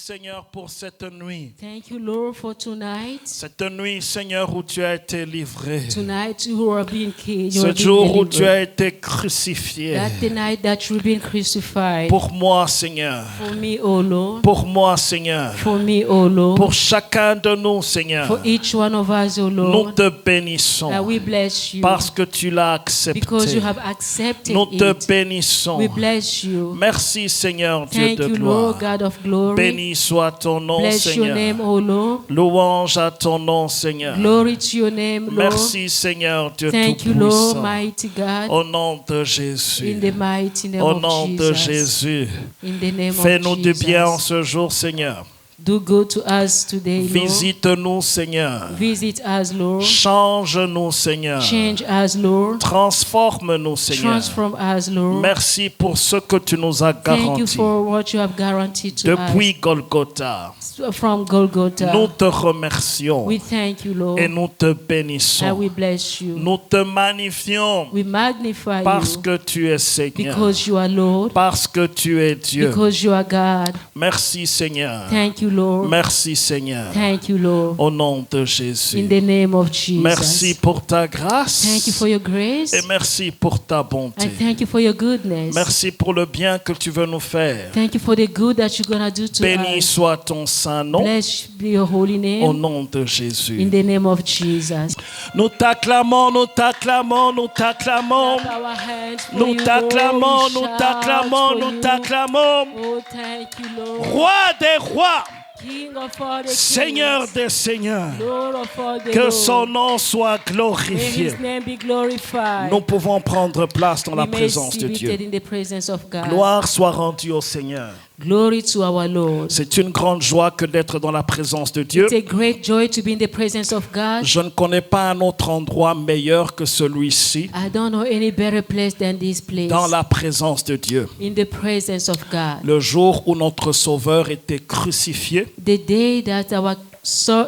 Seigneur, pour cette nuit. Thank you, Lord, for tonight. Cette nuit, Seigneur, où tu as été livré. Tonight you are being killed. Ce jour où tu as été crucifié. That the night that you've been crucified. Pour moi, Seigneur. For me, O Lord. Pour moi, Seigneur. For me, O Lord. Pour chacun de nous, Seigneur. For each one of us, O Lord. Nous te bénissons. That we bless you. Parce que tu l'as accepté. Because you have accepted Nous te it. bénissons. We bless you. Merci, Seigneur, Dieu Thank de you, gloire. Lord, God of glory. Béni soit ton nom, Bless your Seigneur. name, O Lord. Louange à ton nom, Seigneur. Glory to your name, Lord. Merci, Seigneur, Dieu Thank you, Lord, tout-puissant. mighty God. Au nom de Jésus. In the mighty name Au of nom de Jesus. Jésus. In the name Fais-nous of du Jesus. bien en ce jour, Seigneur. Do good to us today, Lord. Visite-nous, Seigneur. Visit us, Lord. Change-nous, Seigneur. Change us, Lord. Transforme-nous, Seigneur. Transform us, Lord. Merci pour ce que tu nous as Thank you garanti. for what you have guaranteed to Depuis Golgotha, us from Golgotha. nous te remercions We thank you, Lord, et nous te and bénissons. we bless you. Nous te magnifions We magnify parce you que tu es Seigneur, because you are Lord, parce que tu es Dieu. because you are God. Merci, Seigneur. Thank you, Lord. Merci, Seigneur. Thank you, Lord. Au nom de In Jésus. the name of Jesus. Merci pour ta grâce Thank you for your grace, et merci pour ta bonté. and thank you for your goodness. Merci pour le bien que tu veux nous faire. Thank you for the good that you're going to do to Béni us. soit ton saint nom. Blessed be your holy Au name. nom de In Jésus. the name of Jesus. Nous t'acclamons, nous t'acclamons, nous t'acclamons. Clap our hands for Nous you, t'acclamons, Lord. We nous shout t'acclamons, for nous you. t'acclamons. Oh, thank you, Lord. Roi des rois, King of all the Seigneur kings, des seigneurs. Lord of all the Que lords. son nom soit May glorifié. his name be glorified. Nous pouvons prendre place dans la We may présence be de Dieu. seated in the presence of God. Gloire soit rendue au Seigneur. Glory to our Lord. C'est une grande joie que d'être dans la présence de Dieu. It's a great joy to be in the presence of God. Je ne connais pas un autre endroit meilleur que celui-ci, I don't know any better place than this place. dans la présence de Dieu. In the presence of God. Le jour où notre Sauveur était crucifié, The day that our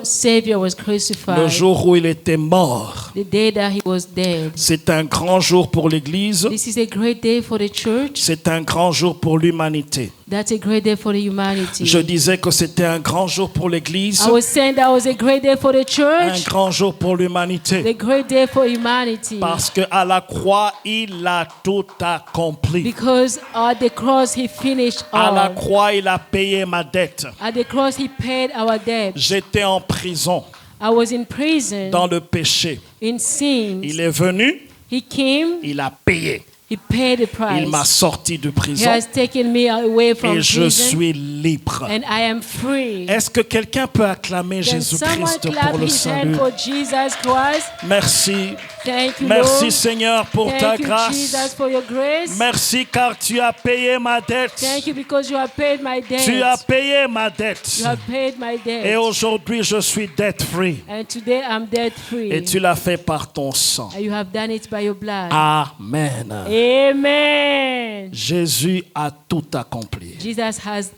Savior was crucified. le jour où il était mort, The day that he was dead. c'est un grand jour pour l'Église, This is a great day for the church. c'est un grand jour pour l'humanité. That's a great day for the humanity. Je disais que c'était un grand jour pour l'Église, I was saying that was a great day for the un church. grand jour pour l'humanité, The great day for humanity. parce qu'à la croix, il a tout accompli. Because at the cross he finished À la all. croix, il a payé ma dette. At the cross he paid our debt. J'étais en prison, I was in prison, dans le péché. in sin. Il est venu, He came, il a payé. he paid the price. Il m'a sorti de He prison has taken me away from et je prison, suis libre. and I am free. Est-ce que quelqu'un peut acclamer Can someone Jésus-Christ clap pour le his salut? hand for Jesus Christ? Merci. Thank you, Merci Lord. Seigneur pour ta Thank you, grâce. Jesus, for your grace. Merci car tu as payé ma dette. Thank you because you have paid my debt. Tu as payé ma dette. You have paid my debt. Et aujourd'hui je suis debt free. And today I'm debt free. Et tu l'as fait par ton sang. And you have done it by your blood. Amen. Amen. Jésus a tout accompli. Jesus has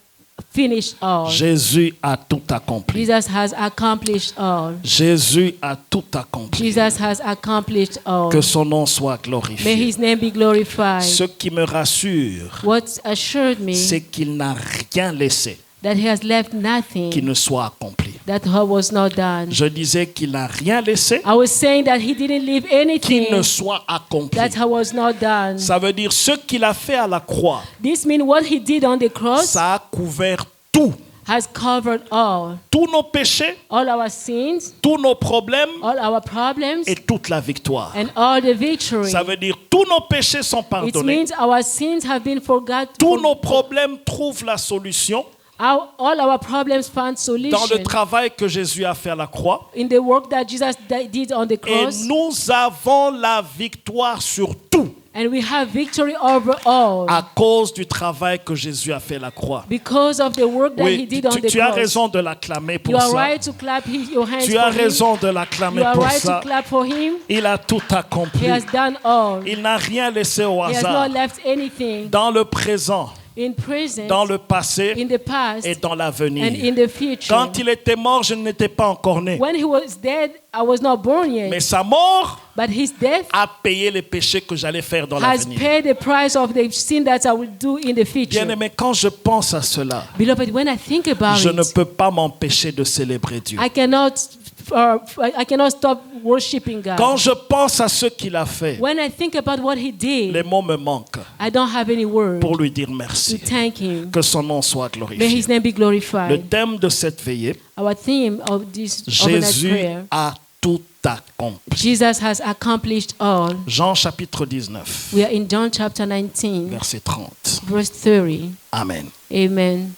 finished all. Jésus a tout accompli. Jesus has accomplished all. Jésus a tout accompli. Jesus has accomplished all. Que son nom soit May glorifié. his name be glorified. Ce qui me rassure, What assured me c'est qu'il n'a rien laissé that he has left qui nothing ne soit accompli. that was not done. Je disais qu'il n'a rien laissé I was saying that he didn't leave qui anything ne soit accompli. that was not done. Ça veut dire ce qu'il a fait à la croix, This means what he did on the cross ça a couvert tout. has covered all. Tous nos péchés, All our sins, tous nos problèmes all our problems, et toute la victoire. and all the victory. Ça veut dire tous nos péchés sont It pardonnés. means our sins have been forgotten. Tous nos problèmes trouvent la solution All our problems found dans le solution travail que Jésus a fait à la croix. in the work that Jesus did on the Et cross. nous avons la victoire sur tout And we have victory over all à cause du travail que Jésus a fait à la croix. because of the work that he Oui, did on the tu as cross. raison de l'acclamer You pour are ça. right to clap your hands Tu as for him. raison de You l'acclamer are pour right ça. to clap for him. Il a tout He accompli. has done all. Il n'a rien laissé au He has hasard. not left anything Dans le présent, in present, dans le passé in the past, et dans and l'avenir. in the future. Quand il était mort, je n'étais pas encore né. When he was dead, I was not born yet. Mais sa mort But his death a payé les péchés que j'allais faire dans has l'avenir. paid the price of the sin that I will do in the future. Bien-aimé, quand je pense à cela, Beloved, when I think about je ne it, peux pas m'empêcher de célébrer Dieu. I cannot stop worshiping God. Quand je pense à ce qu'il a fait, When I think about what he les did, mots me manquent I don't have any word pour lui dire to merci. thank him. Que son nom soit May glorifié. his name be Le glorified. thème de cette veillée, Our theme of this overnight Jésus prayer, a tout accompli. Jesus has accomplished all. Jean chapitre 19, We are in John chapter 19, verset 30. verse 30. Amen. Amen.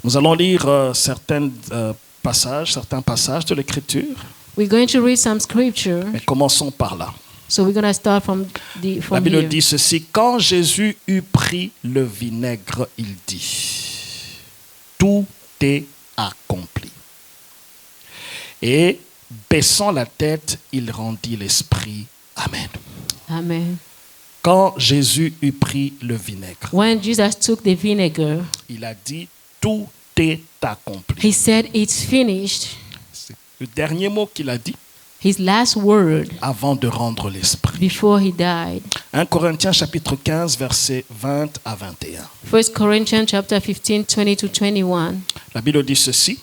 Nous allons lire certains passages de l'Écriture, We're going to read some scripture. mais commençons par là. So we're going to start from La Bible here. dit ceci: quand Jésus eut pris le vinaigre, il dit: tout est accompli. Et baissant la tête, il rendit l'esprit. Amen. Amen. Quand Jésus eut pris le vinaigre, When Jesus took the vinegar, il a dit: tout est accompli. he said, "It's finished." C'est le dernier mot qu'il a dit His last word avant de rendre l'esprit. before he died. 1 Corinthiens chapitre 15, versets 20 à 21. 1 Corinthians chapter 15, 20 to 21. La Bible dit ceci: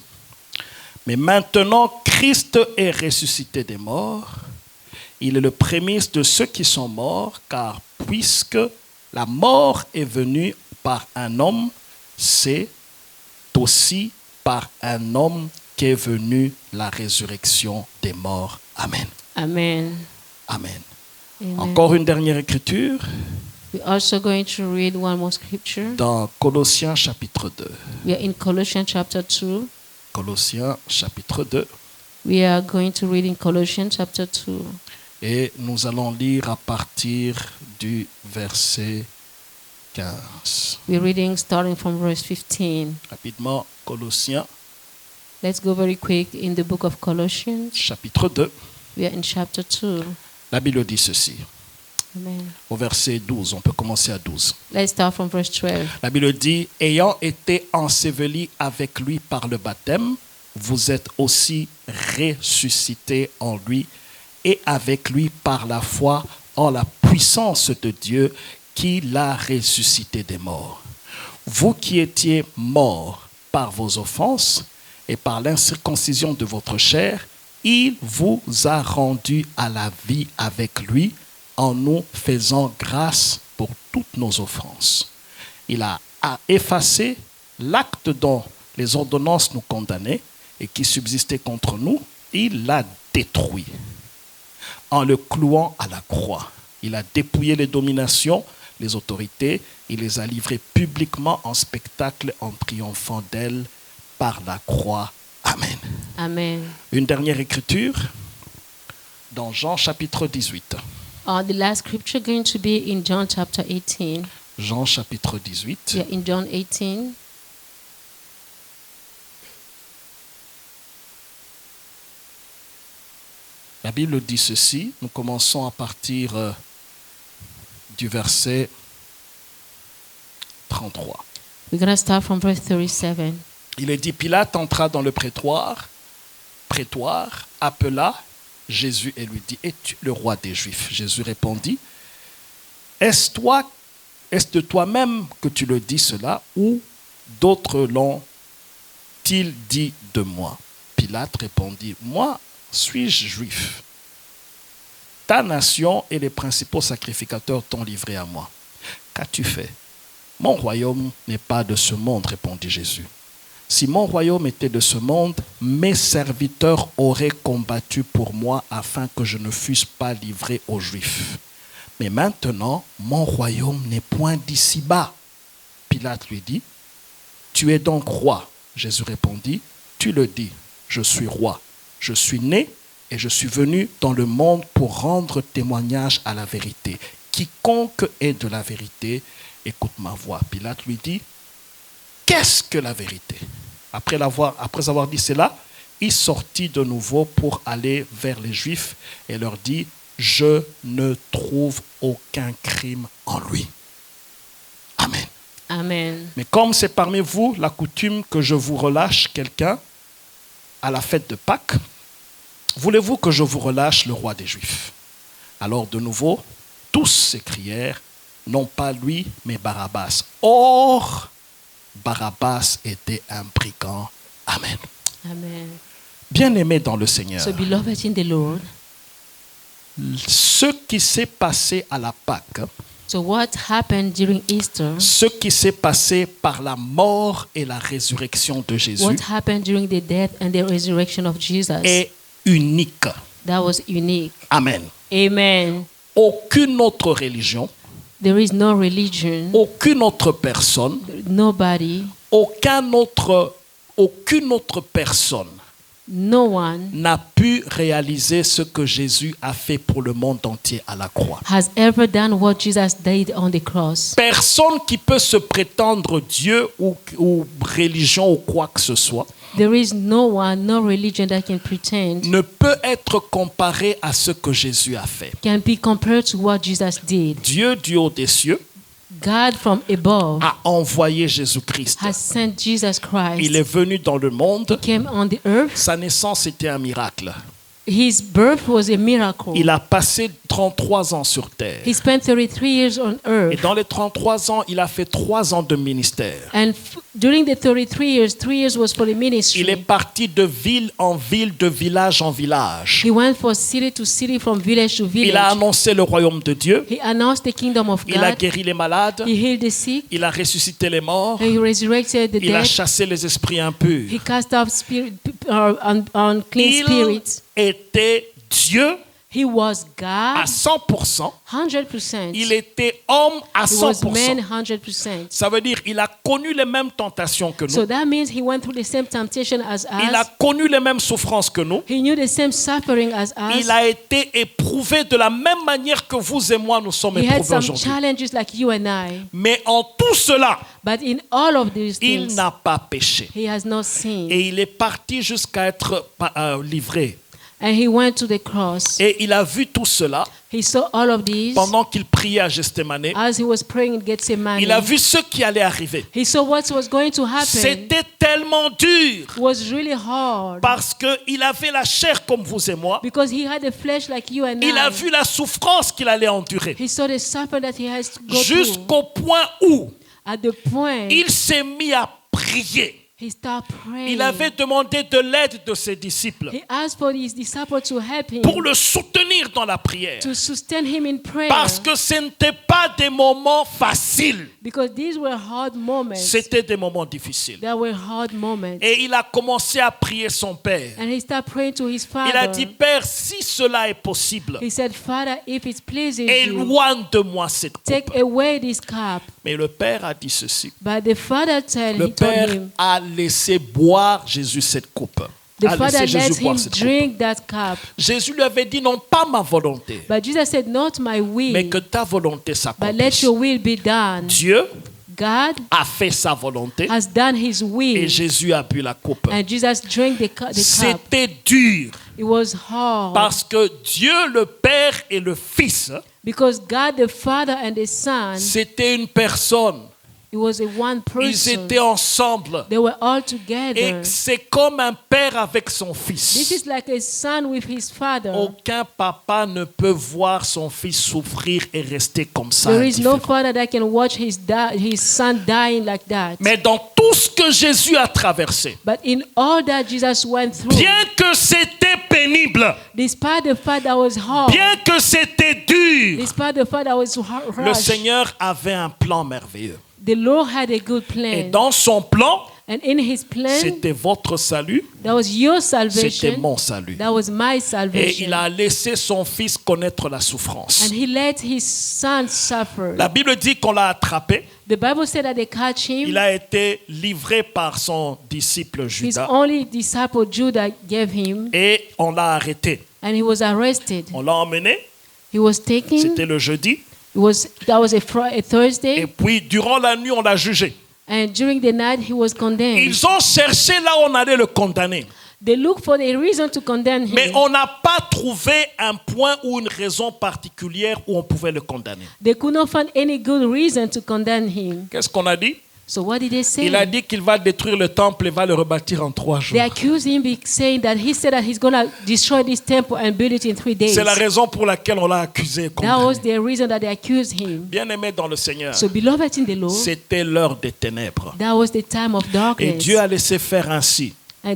mais maintenant Christ est ressuscité des morts, il est le prémisse de ceux qui sont morts, car puisque la mort est venue par un homme, c'est aussi par un homme qu'est venue la résurrection des morts. Amen. Amen. Amen. Amen. Encore une dernière écriture We're also going to read one more scripture. dans Colossiens chapitre 2. We are in Colossians chapter 2. Colossiens chapitre 2. We are going to read in Colossians chapter 2. Et nous allons lire à partir du verset 15. We're reading starting from verse 15. Rapidement, Colossiens Let's go very quick in the book of Colossians. chapitre 2. We are in chapter 2. La Bible dit ceci, Amen. au verset 12. On peut commencer à 12. Let's start from verse 12. La Bible dit: ayant été ensevelis avec lui par le baptême, vous êtes aussi ressuscités en lui et avec lui par la foi en la puissance de Dieu qui l'a ressuscité des morts. Vous qui étiez morts par vos offenses et par l'incirconcision de votre chair, il vous a rendu à la vie avec lui en nous faisant grâce pour toutes nos offenses. Il a effacé l'acte dont les ordonnances nous condamnaient et qui subsistait contre nous. Il l'a détruit en le clouant à la croix. Il a dépouillé les dominations, les autorités. Il les a livrées publiquement en spectacle en triomphant d'elles par la croix. Amen. Amen. Une dernière écriture dans Jean chapitre 18. The last scripture going to be in John chapter 18. Jean chapitre 18. We are in John 18. La Bible dit ceci. Nous commençons à partir du verset 33. We're going to start from verse 37. Il est dit: Pilate entra dans le prétoire, appela Jésus et lui dit: es-tu le roi des Juifs? Jésus répondit: est-ce de toi-même que tu le dis cela, ou d'autres l'ont-ils dit de moi? Pilate répondit: moi, suis-je juif? Ta nation et les principaux sacrificateurs t'ont livré à moi. Qu'as-tu fait? Mon royaume n'est pas de ce monde, répondit Jésus. Si mon royaume était de ce monde, mes serviteurs auraient combattu pour moi afin que je ne fusse pas livré aux Juifs. Mais maintenant, mon royaume n'est point d'ici-bas. Pilate lui dit: tu es donc roi? Jésus répondit: tu le dis, je suis roi. Je suis né et je suis venu dans le monde pour rendre témoignage à la vérité. Quiconque est de la vérité, écoute ma voix. Pilate lui dit: qu'est-ce que la vérité? Après avoir dit cela, il sortit de nouveau pour aller vers les Juifs et leur dit: je ne trouve aucun crime en lui. Amen. Amen. Mais comme c'est parmi vous la coutume que je vous relâche quelqu'un à la fête de Pâques, voulez-vous que je vous relâche le roi des Juifs? Alors de nouveau, tous s'écrièrent, non pas lui, mais Barabbas. Or, Barabbas était un brigand. Amen. Amen. Bien-aimés dans le Seigneur, So, beloved in the Lord, ce qui s'est passé à la Pâque, so what happened during Easter, ce qui s'est passé par la mort et la résurrection de Jésus what happened during the death and the resurrection of Jesus, est unique. that was unique. Amen. Amen. Aucune autre religion, There is no religion, aucune autre personne, nobody, aucune autre personne no one n'a pu réaliser ce que Jésus a fait pour le monde entier à la croix. has ever done what Jesus did on the cross. Personne qui peut se prétendre Dieu ou religion ou quoi que ce soit There is no one, no religion that can pretend, ne peut être comparé à ce que Jésus a fait. can be compared to what Jesus did. Dieu du haut des cieux God from above a envoyé Jésus-Christ. has sent Jesus Il est Christ. venu dans le monde. He came on the earth. Sa naissance était un miracle. His birth was a miracle. Il a passé 33 ans sur terre. He spent 33 years on Et earth. dans les 33 ans, il a fait 3 ans de ministère. And during the 33 years, 3 years was for the Il est ministry. parti de ville en ville, de village en village. He went from city to city, from village to Il a village. annoncé le royaume de Dieu. He announced the kingdom of Il a God. guéri les malades. He healed the sick. Il a ressuscité les morts. And he resurrected the Il a dead. chassé les esprits impurs. He cast out unclean Il spirits. était Dieu He was à God 100%. 100%. Il était homme à He was 100%. man 100%. Ça veut dire qu'il a connu les mêmes tentations que So nous. that means he went through the same temptation as Il a us. connu les mêmes souffrances que nous. He knew the same suffering as us. Il a été éprouvé de la même manière que vous et moi nous sommes He had éprouvés some aujourd'hui. challenges like you and I. Mais en tout cela, But in all of these il things, n'a pas péché. he has not sinned. Et il est parti jusqu'à être livré. And he went to the cross. Et il a vu tout cela He saw all of these pendant qu'il priait à Gethsémanée. as he was praying in Gethsemane. Il a vu ce qui allait arriver. He saw what was going to happen. C'était tellement dur It was really hard parce qu'il avait la chair comme vous et moi. because he had a flesh like you and Il a I. vu la souffrance qu'il allait endurer He saw the suffering that he has to go through. jusqu'au point où At the point il s'est mis à prier. he started praying. Il avait demandé de l'aide de ses disciples He asked for his disciples to help him, pour le soutenir dans la prière. to sustain him in prayer. Parce que ce n'étaient pas des moments faciles. Because these were hard moments. C'était des moments difficiles. There were hard moments. Et il a commencé à prier son Père. And he started praying to his Father. Il a dit, Père, si cela est possible, He said, Father, if it pleases you, éloigne de moi cette take coupe. away this cup. Mais le Père a dit ceci. But the Father Le he told Père him, a laissé boire Jésus cette coupe. the A Father laissé let Jésus boire him cette coupe. drink that cup. Jésus lui avait dit, non pas ma volonté, But Jesus said, not my will, mais que ta volonté but let s'accomplisse. your will be done. Dieu God a fait sa volonté has done his et will. Jésus a bu la coupe. And Jesus drank the cup. C'était dur It was hard. parce que Dieu le Père et le Fils, Because God the Father and the Son, c'était une personne. it was a one Ils person. étaient ensemble. They were all Et together. c'est comme un père avec son This fils. is like a son with his father. Aucun papa ne peut voir son fils souffrir et rester comme ça. There is no indifférent. father that can watch his son dying like that. Mais dans tout ce que Jésus a traversé, But in all that Jesus went through, bien que c'était pénible, despite the fact that was hard, bien que c'était dur, despite the fact that was le harsh, Seigneur avait un plan merveilleux. the Lord had a good Et plan. dans son plan, And in his plan, c'était votre salut, that was your c'était salvation. mon salut. That was my Et il salvation. a laissé son fils connaître la souffrance. And he let his son suffer. La Bible dit qu'on l'a attrapé. The Bible said that they catch him. Il a été livré par son disciple His Judas only disciple Judah gave him, et on l'a arrêté. and he was arrested. On l'a emmené, He was taken. c'était le jeudi. That was a Et Thursday, puis durant la nuit, on l'a jugé. and during the night he was condemned. Ils ont cherché là où on allait le condamner. They looked for a reason to condemn him. Mais on n'a pas trouvé un point ou une raison particulière où on pouvait le condamner. They could not find any good reason to condemn him. Qu'est-ce qu'on a dit? So what did they say? Il a dit qu'il va détruire le temple et va le rebâtir en 3 jours. They accused him saying that he said that he's going to destroy this temple and build it in 3 days. C'est la raison pour laquelle on l'a accusé. et That was condamné. the reason that they accused him. Bien-aimé dans le Seigneur, So beloved in the Lord, c'était l'heure des ténèbres. that was the time of Et darkness. Dieu a laissé faire ainsi. And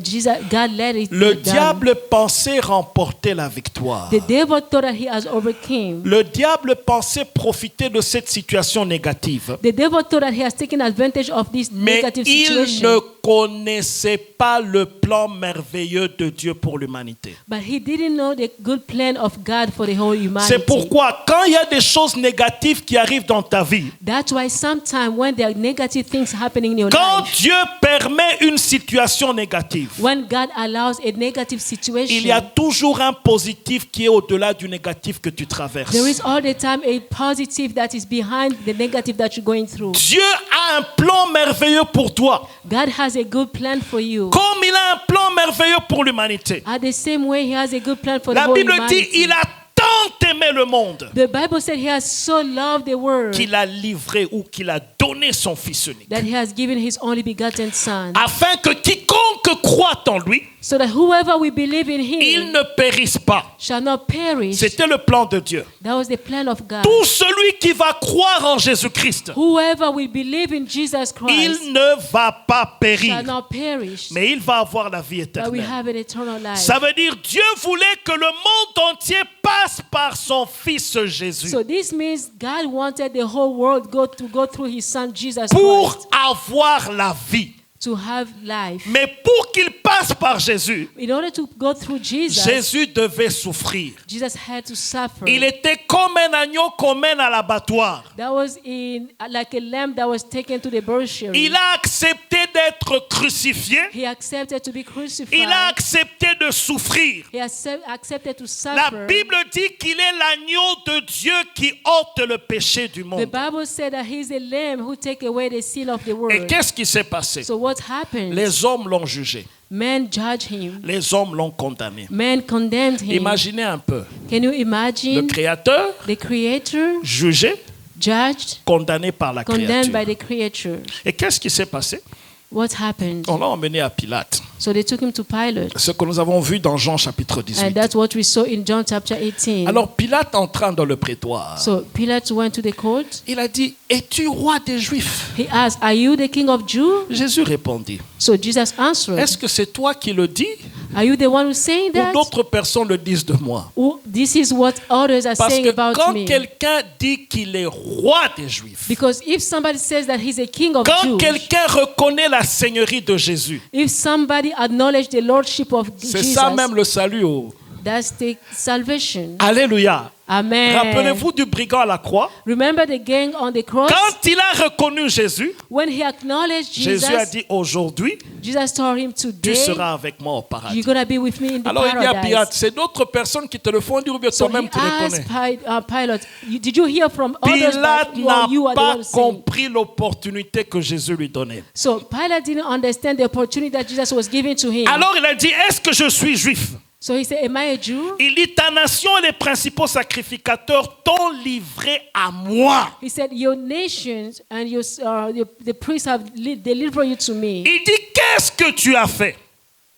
God let it Le be done. diable pensait remporter la victoire. The devil thought that he has overcame. Le diable pensait profiter de cette situation négative. The devil thought that he has taken advantage of this Mais negative il situation. ne connaissait pas le plan merveilleux de Dieu pour l'humanité. But he didn't know the good plan of God for the whole humanity. C'est pourquoi quand il y a des choses négatives qui arrivent dans ta vie, That's why sometimes when there are negative things happening in your quand life, Dieu permet une situation négative, when God allows a negative situation, il y a toujours un positif qui est au-delà du négatif que tu traverses. there is all the time a positive that is behind the negative that you're going through. Dieu a un plan merveilleux pour toi, God has a good plan for you. comme il a un plan merveilleux pour l'humanité. At the same way, he has a good plan for the La whole Bible dit, humanity. il a tant aimé le monde The Bible said he has so loved the world qu'il a livré ou qu'il a donné son Fils unique, that he has given his only begotten son, afin que quiconque croit en lui, so that whoever will believe in il him ne périsse pas. shall not perish. C'était le plan de Dieu. That was the plan of God. Tout celui qui va croire en Jésus-Christ, Whoever will believe in Jesus Christ il ne va pas périr, shall not perish, mais il va avoir la vie but we éternelle. have an eternal life. Ça veut dire Dieu voulait que le monde entier passe par son Fils Jésus So this means God wanted the whole world to go through his son Jesus pour Christ avoir la vie. to have life. Mais pour qu'il passe par Jésus, In order to go through Jesus, Jésus devait souffrir. Jesus had to suffer. Il était comme un agneau qu'on mène à l'abattoir. That was like a lamb that was taken to the butchery. Il a accepté d'être crucifié. He accepted to be crucified. Il a accepté de souffrir. He accepted to La suffer. Bible dit qu'il est l'agneau de Dieu qui ôte le péché du The monde. Bible said that he's a lamb who take away the sin of the Et world. qu'est-ce qui s'est passé? So what happened? Les hommes l'ont jugé. Men judged him. Les hommes l'ont condamné. Men condemned him. Imaginez un peu. Can you Le imagine Créateur, the Creator jugé, judged, condamné par la condemned by créature. the Creator? Et qu'est-ce qui s'est passé? What happened? On l'a emmené à Pilate. So they took him to Pilate. Ce que nous avons vu dans Jean chapitre And 18. that's what we saw in John chapter 18. Alors Pilate entrant dans le prétoire, So Pilate went to the court. il a dit, es-tu roi des Juifs? He asked, "Are you the king of Jews?" Jésus répondit, So Jesus answered, est-ce que c'est toi qui le dis "Are you the one who's saying ou that? d'autres personnes le disent de moi? This is what others are Parce saying que about quand me." quelqu'un dit qu'il est roi des Juifs, Because if somebody says that he's a king of quand Jews, quelqu'un reconnaît la seigneurie de Jésus, if somebody acknowledges the lordship of c'est Jesus, ça même le salut. that's the salvation. Alléluia. Amen. Rappelez-vous du brigand à la croix. Remember the gang on the cross? Quand il a reconnu Jésus, When he acknowledged Jesus, Jésus a dit, aujourd'hui, Jesus told him, tu "Today, seras avec moi au paradis. you're going to be with me in the Alors il dit à paradise." Pilate, c'est d'autres personnes qui te le font dire ou bien So toi-même he tu reconnais. asked Pilate, "Did you hear from others, Pilate but n'a you are the pas one saying?" compris l'opportunité que Jésus lui donnait. So Pilate didn't understand the opportunity that Jesus was giving to him. Alors il a dit, est-ce que je suis juif? So he said, "Am I a Jew?" Il dit, ta nation et les principaux sacrificateurs t'ont livré à moi. He said, "Your nations and the priests have delivered you to me." Il dit, qu'est-ce que tu as fait?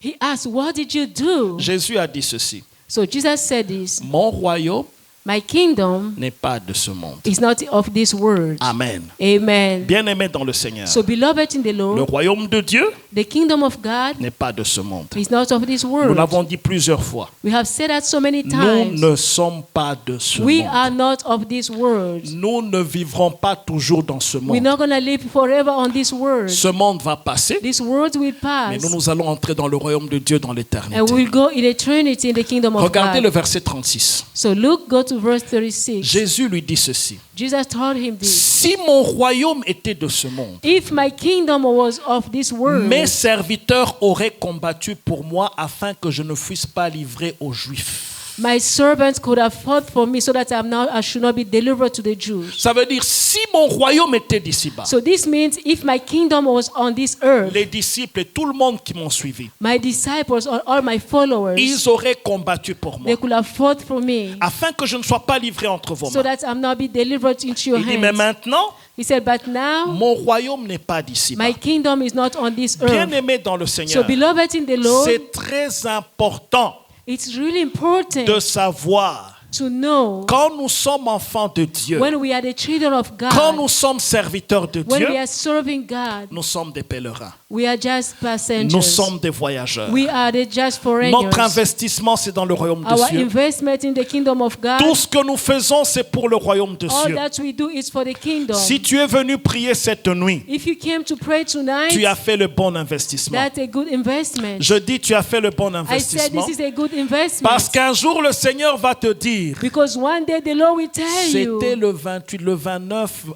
He asked, "What did you do?" Jésus a dit ceci, So Jesus said this, mon royaume "My kingdom n'est pas de ce monde. is not of this world." Amen. Amen. Bien-aimé dans le Seigneur, So beloved in the le Lord, royaume de Dieu the kingdom of God n'est pas de ce monde. is not of this Nous world. l'avons dit plusieurs fois. We have said that so many Nous times. ne sommes pas de ce We monde. are not of this world. Nous ne vivrons pas toujours dans ce We're monde. not going to live forever on this world. Ce monde va passer, This world will mais pass, nous allons entrer dans le royaume de Dieu dans l'éternité. and we'll go in eternity in the kingdom of Regardez le God. verset 36. So Luke, go to verse 36. Jésus lui dit ceci. Jesus told him this. Si mon royaume était de ce monde, If my kingdom was of this world, mes serviteurs auraient combattu pour moi afin que je ne fusse pas livré aux Juifs. My servants could have fought for me so that I should not be delivered to the Jews. Ça veut dire, si mon royaume était d'ici-bas, So this means if my kingdom was on this earth, les disciples et tout le monde qui m'ont suivi, my disciples or all my followers, ils auraient combattu pour moi, they could have fought for me afin que je ne sois pas livré entre vos so mains. that I'm not be delivered into your Il dit, mais hands. maintenant, He said, but now mon royaume n'est pas d'ici-bas. my kingdom is not on this earth. Bien-aimé dans le So Seigneur, beloved in the Lord, c'est très important it's really important de savoir, to know quand nous sommes enfants de Dieu, when we are the children of quand God, nous sommes serviteurs de when Dieu, we are serving God, nous sommes des pèlerins. we are just passengers. Nous sommes des voyageurs. We are just foreigners. Notre investissement, c'est dans le royaume des Our cieux. investment in the kingdom of God, Tout ce que nous faisons, c'est pour le royaume des all cieux. that we do is for the kingdom. Si tu es venu prier cette nuit, If you came to pray tonight, tu as fait le bon investissement. that's a good investment. Je dis, tu as fait le bon I said investissement. this is a good investment. Parce qu'un jour, le Seigneur va te dire, Because one day the Lord will tell you, c'était le 28, le 29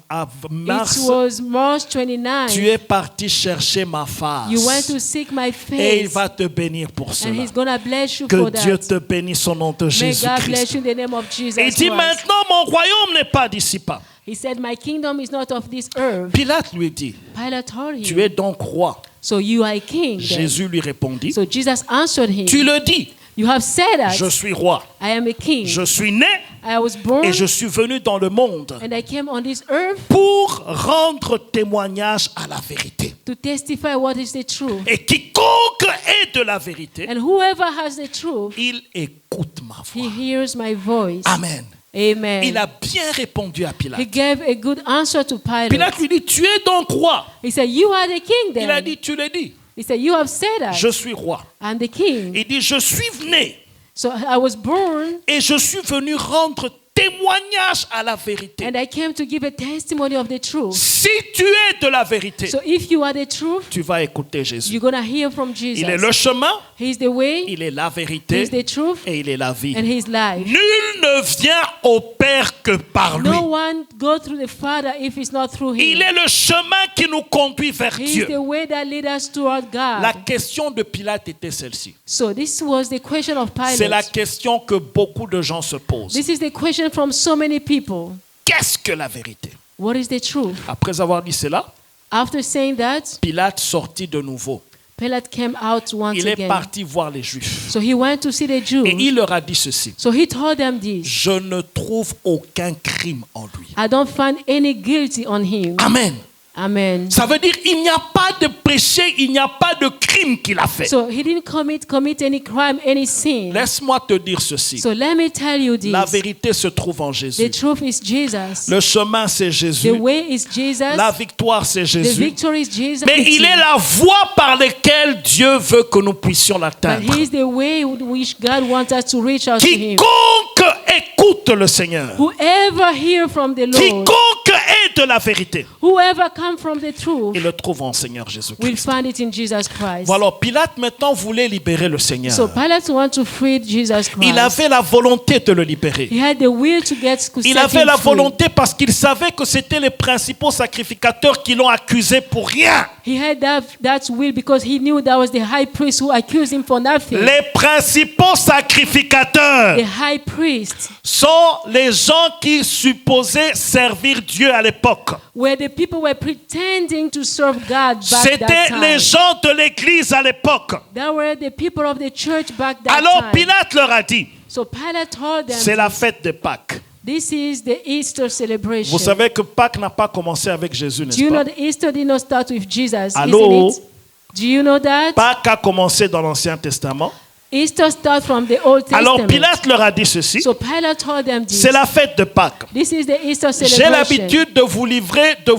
mars, it was March 29. tu es parti chercher ma face. You went to seek my Et il face. va te bénir pour And cela. He's going to bless you Que for Dieu that. te bénisse au nom de May God bless Jésus-Christ. you in the name of Jesus Il dit, Christ. maintenant, mon royaume n'est pas d'ici-bas. He said, my kingdom is not of this earth. Pilate lui dit, Pilate told him, tu es donc roi. so you are a king. then. Jésus lui répondit, So Jesus answered him, tu le dis, you have said that je suis roi. I am a king. Je suis né I was born et je suis venu dans le monde and I came on this earth pour rendre témoignage à la vérité. to testify what is the truth. Et quiconque est de la vérité, And whoever has the truth, il écoute ma he voix. hears my voice. Amen. Amen. Il a bien répondu à He Pilate. gave a good answer to Pilate. Pilate lui dit, tu es donc roi. He said, you are the king then. Il a dit, tu le dis, He said, you have said that. je suis roi. I'm the king. Il dit, je suis né So I was born et je suis venu rendre témoignage à la vérité. and I came to give a testimony of the truth. Si tu es de la vérité, So if you are the truth, tu vas écouter Jésus. you're going to hear from Jesus. Il est le chemin, He's the way, il est la vérité He's the truth, et il est la vie. and He's life. Nul ne vient au Père que par lui. No one go through the Father if it's not through Him. Il est le chemin qui nous conduit vers He's Dieu. the way that leads us toward God. La question de Pilate était celle-ci. So this was the question of C'est la Pilate. question que beaucoup de gens se posent. This is the question from so many people. Qu'est-ce que la vérité? What is the truth? Après avoir dit cela, After saying that, Pilate sortit de nouveau. Pilate came out once Il est again. parti voir les Juifs. So he went to see the Jews. Et il leur a dit ceci. So he told them this. Je ne trouve aucun crime en lui. I don't find any guilty on him. Amen. Amen. Ça veut dire il n'y a pas de péché, il n'y a pas de crime qu'il a fait. So he didn't commit any crime, any sin. Laisse-moi te dire ceci. So let me tell you La this. vérité se trouve en The Jésus. truth is Jesus. Le chemin, c'est The Jésus. way is Jesus. La victoire, c'est The Jésus. victory is Jesus. Mais il est la voie par laquelle Dieu veut que nous puissions But l'atteindre. he is the way which God wants us to reach out to him. Quiconque écoute le Seigneur, Whoever hear from the Lord, quiconque est de la vérité, whoever come from the truth, il le trouve en Seigneur will Jésus-Christ. find it in Jesus Christ. Voilà, Pilate maintenant voulait libérer le Seigneur. So Pilate wanted to free Jesus Christ. Il avait la volonté de le libérer. He had the will to set Il him avait la free. volonté parce qu'il savait que c'était les principaux sacrificateurs qui l'ont accusé pour rien. He had that will because he knew that was the high priest who accused him for nothing. Les principaux sacrificateurs The high priest sont les gens qui supposaient servir Dieu à l'époque. were the people who were pretending to serve God back that C'était time. les gens de l'église à l'époque. That were the people of the church back that Alors time. Pilate leur a dit, So Pilate told them, c'est la fête de Pâques. this is the Easter celebration. Vous savez que Pâques n'a pas commencé avec Jésus, Do n'est-ce you know pas? that Easter did not start with Jesus, Allô? isn't it? Do you know that? Pâques a commencé dans l'Ancien Testament. Easter starts from the Old Testament. Alors Pilate leur a dit ceci, So Pilate told them this. c'est la fête de Pâques. This is the Easter J'ai celebration. l'habitude de vous livrer, de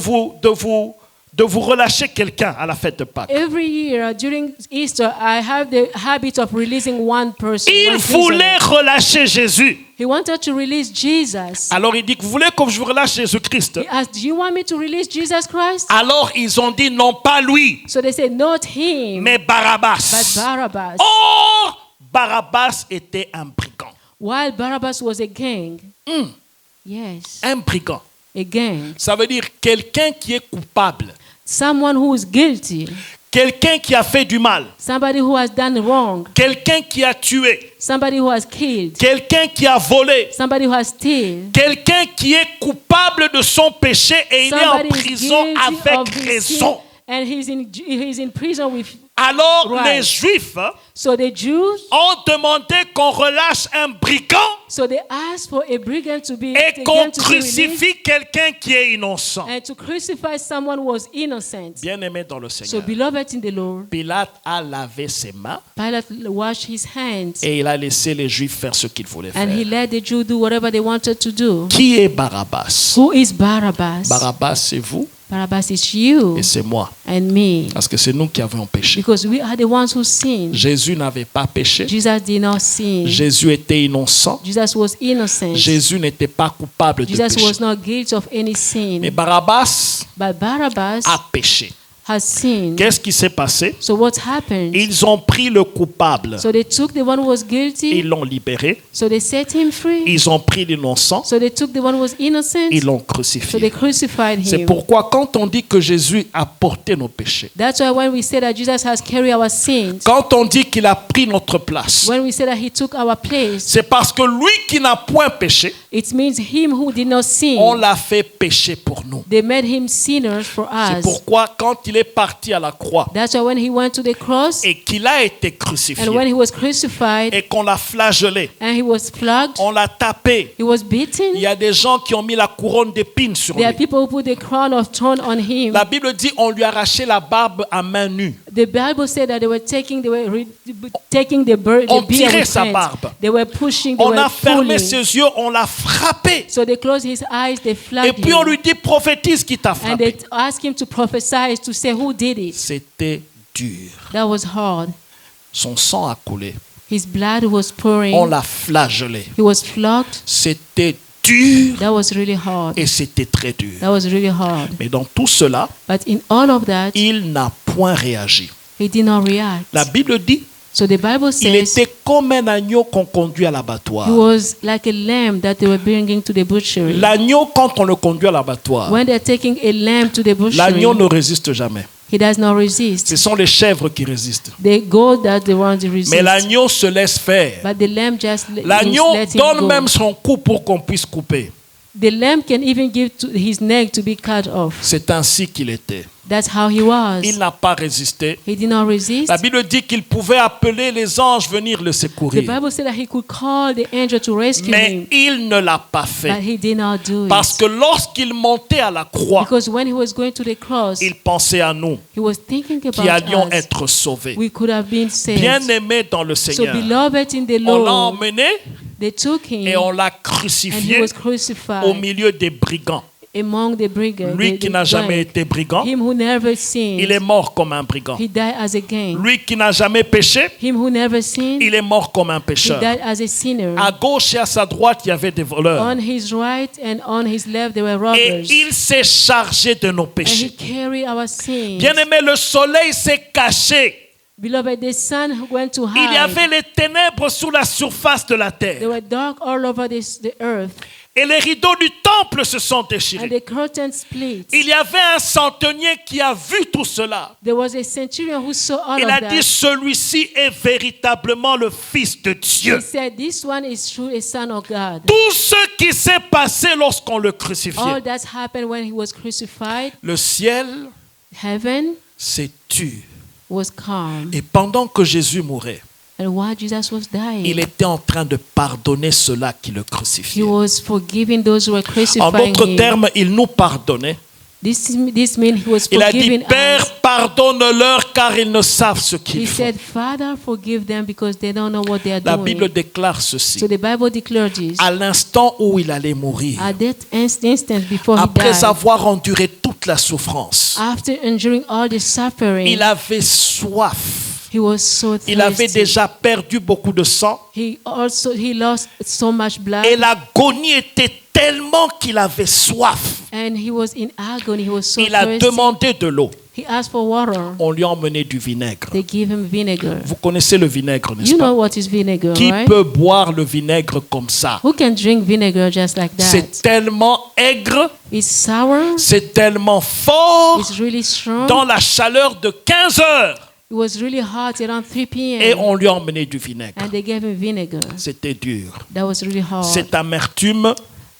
vous relâcher quelqu'un à la fête de Pâques. Every year during Easter, I have the habit of releasing one person. Il one prisoner. voulait relâcher Jésus. He wanted to release Jesus. Alors il dit que vous voulez que je vous relâche Jésus-Christ. He asked, do you want me to release Jesus Christ? Alors ils ont dit non pas lui, So they said, not him, mais but Barabbas. Barabbas. Or, Barabbas était un brigand. While Barabbas was a gang. Yes, Un brigand. a gang. Ça veut dire quelqu'un qui est coupable, Someone who is guilty, quelqu'un qui a fait du mal, somebody who has done wrong, quelqu'un qui a tué, somebody who has killed, quelqu'un qui a volé, somebody who has stolen, quelqu'un qui est coupable de son péché et il est en somebody is prison guilty avec of his raison. sin, and he's in prison with. Alors Right. les Juifs So the Jews, ont demandé qu'on relâche un brigand so they asked for a brigand to be et taken qu'on to be released crucifie quelqu'un qui est innocent. and to crucify someone who was innocent. Bien-aimé dans le So Seigneur, beloved in the Lord, Pilate a lavé ses mains Pilate washed his hands et il a laissé les Juifs faire ce qu'ils voulaient and he faire. let the Jews do whatever they wanted to do. Qui est Barabbas? Who is Barabbas? Barabbas, c'est vous Barabbas is you et c'est moi. and me, Parce que c'est nous qui avons péché. because we are the ones who sinned. Jésus n'avait pas péché. Jesus did not sin. Jésus était innocent. Jesus was innocent. Jésus n'était pas coupable de Jesus péché. was not guilty of any sin. Mais Barabbas But Barabbas a péché. has sinned. Qu'est-ce qui s'est passé? So what happened? Ils ont pris le coupable. So they took the one who was guilty. Ils l'ont libéré. So they set him free. Ils ont pris l'innocent. So they took the one who was innocent. Ils l'ont So they crucifié. crucified C'est him. pourquoi quand on dit que Jésus a porté nos péchés, That's why when we say that Jesus has carried our sins, quand on dit qu'il a pris notre place, when we say that he took our place, c'est parce que lui qui n'a point péché, it means him who did not on sin. l'a fait pécher pour nous. They made him sinners for C'est us. pourquoi quand il est parti à la croix That's why when he went to the cross et qu'il a été crucifié and when he was crucified et qu'on l'a flagellé, and he was flogged, on l'a tapé, he was il beaten. y a des gens qui ont mis la couronne d'épines sur There are lui. people who put the crown of thorn on him. La Bible dit on lui a arraché la barbe à main nue. The Bible said that they were taking the On beard tirait with sa hands. barbe. They were pushing, they On were a fermé pulling. ses yeux, on l'a frappé. So they closed his eyes, they Et flogged puis on him. lui dit prophétise qui t'a And they frappé. asked him to prophesy, to say who did it. C'était dur. That was hard. Son sang a coulé. His blood was pouring. On l'a flagellé. He was flogged. C'était dur That was really hard. et c'était très dur. That was really hard. Mais dans tout cela, But in all of that, il n'a point réagi. he did not react. La Bible dit, So the Bible il says était comme un agneau qu'on conduit à l'abattoir. he was like a lamb that they were bringing to the butchery. L'agneau, quand on le conduit à l'abattoir, When they're taking a lamb to the butchery, l'agneau ne résiste jamais. he does not resist. Ce sont les chèvres qui résistent. The goat that the ones resist. Mais l'agneau se laisse faire. But the lamb just L'agneau let him donne go. même son cou pour qu'on puisse couper. The lamb can even give to his neck to be cut off. C'est ainsi qu'il était. That's how he was. Il n'a pas résisté. He did not resist. La Bible dit qu'il pouvait appeler les anges venir le The secourir. Bible said that he could call the angel to rescue Mais him, il ne l'a pas but fait. he did not do Parce it. que lorsqu'il montait à la croix, Because when he was going to the cross, il pensait à nous he was thinking qui about allions us. être sauvés. We could have been saved. Bien-aimés dans le So Seigneur, beloved in the on l'a Lord, emmené they took him et on l'a and he crucifié was au crucified milieu des brigands. among the brigands. Lui qui n'a jamais été brigand, Him who never sinned, il est mort comme un brigand. he died as a gang. Lui qui n'a jamais péché, Him who never sinned, il est mort comme un he pécheur. died as a sinner. À gauche et à sa droite, il y avait des voleurs. On his right and on his left, there were Et robbers. il s'est chargé de nos And he péchés. carried our sins. Bien-aimé, le soleil s'est caché. Beloved, the sun went to Il y hide. avait les ténèbres sous la surface de la They terre. were dark all over the earth. Et les rideaux du temple se sont And déchirés. the curtain split. Il y avait un centenier qui a vu tout cela. There was a centurion who saw all Il of a that. dit, celui-ci est véritablement le Fils de Dieu. He said, this one is true a son of God. Tout ce qui s'est passé lorsqu'on le All crucifiait, that happened when he was crucified. le ciel Heaven s'est tu. was calm. Et pendant que Jésus mourait, And while Jesus was dying, il était en train de pardonner ceux-là qui le he crucifiaient. was forgiving those who were En crucifying d'autres him. termes, il nous pardonnait. This means he was Il a dit, forgiving Père, us. pardonne-leur car ils ne savent ce He qu'ils font. said, Father, forgive them because they don't know what they are La doing. Bible déclare ceci. So the Bible declared this. À l'instant où il allait mourir, At that instant before he après died, avoir enduré toute la souffrance, after enduring all the suffering, il avait soif. he was so thirsty. Il avait déjà perdu beaucoup de sang. He lost so much blood. Et l'agonie était tellement qu'il avait soif. And he was in agony. He was so Il a thirsty. demandé de l'eau. He asked for water. On lui a emmené du vinaigre. They give him vinegar. Vous connaissez le vinaigre, n'est-ce You know pas? what is vinegar, Qui right? peut boire le vinaigre comme ça? Who can drink vinegar just like C'est that? tellement aigre, It's sour. c'est tellement fort It's really strong. dans la chaleur de 15 heures. It was really hot around 3 Et p.m. on lui a emmené du vinaigre. And they gave him vinegar. C'était dur. That was really hard. Cette amertume,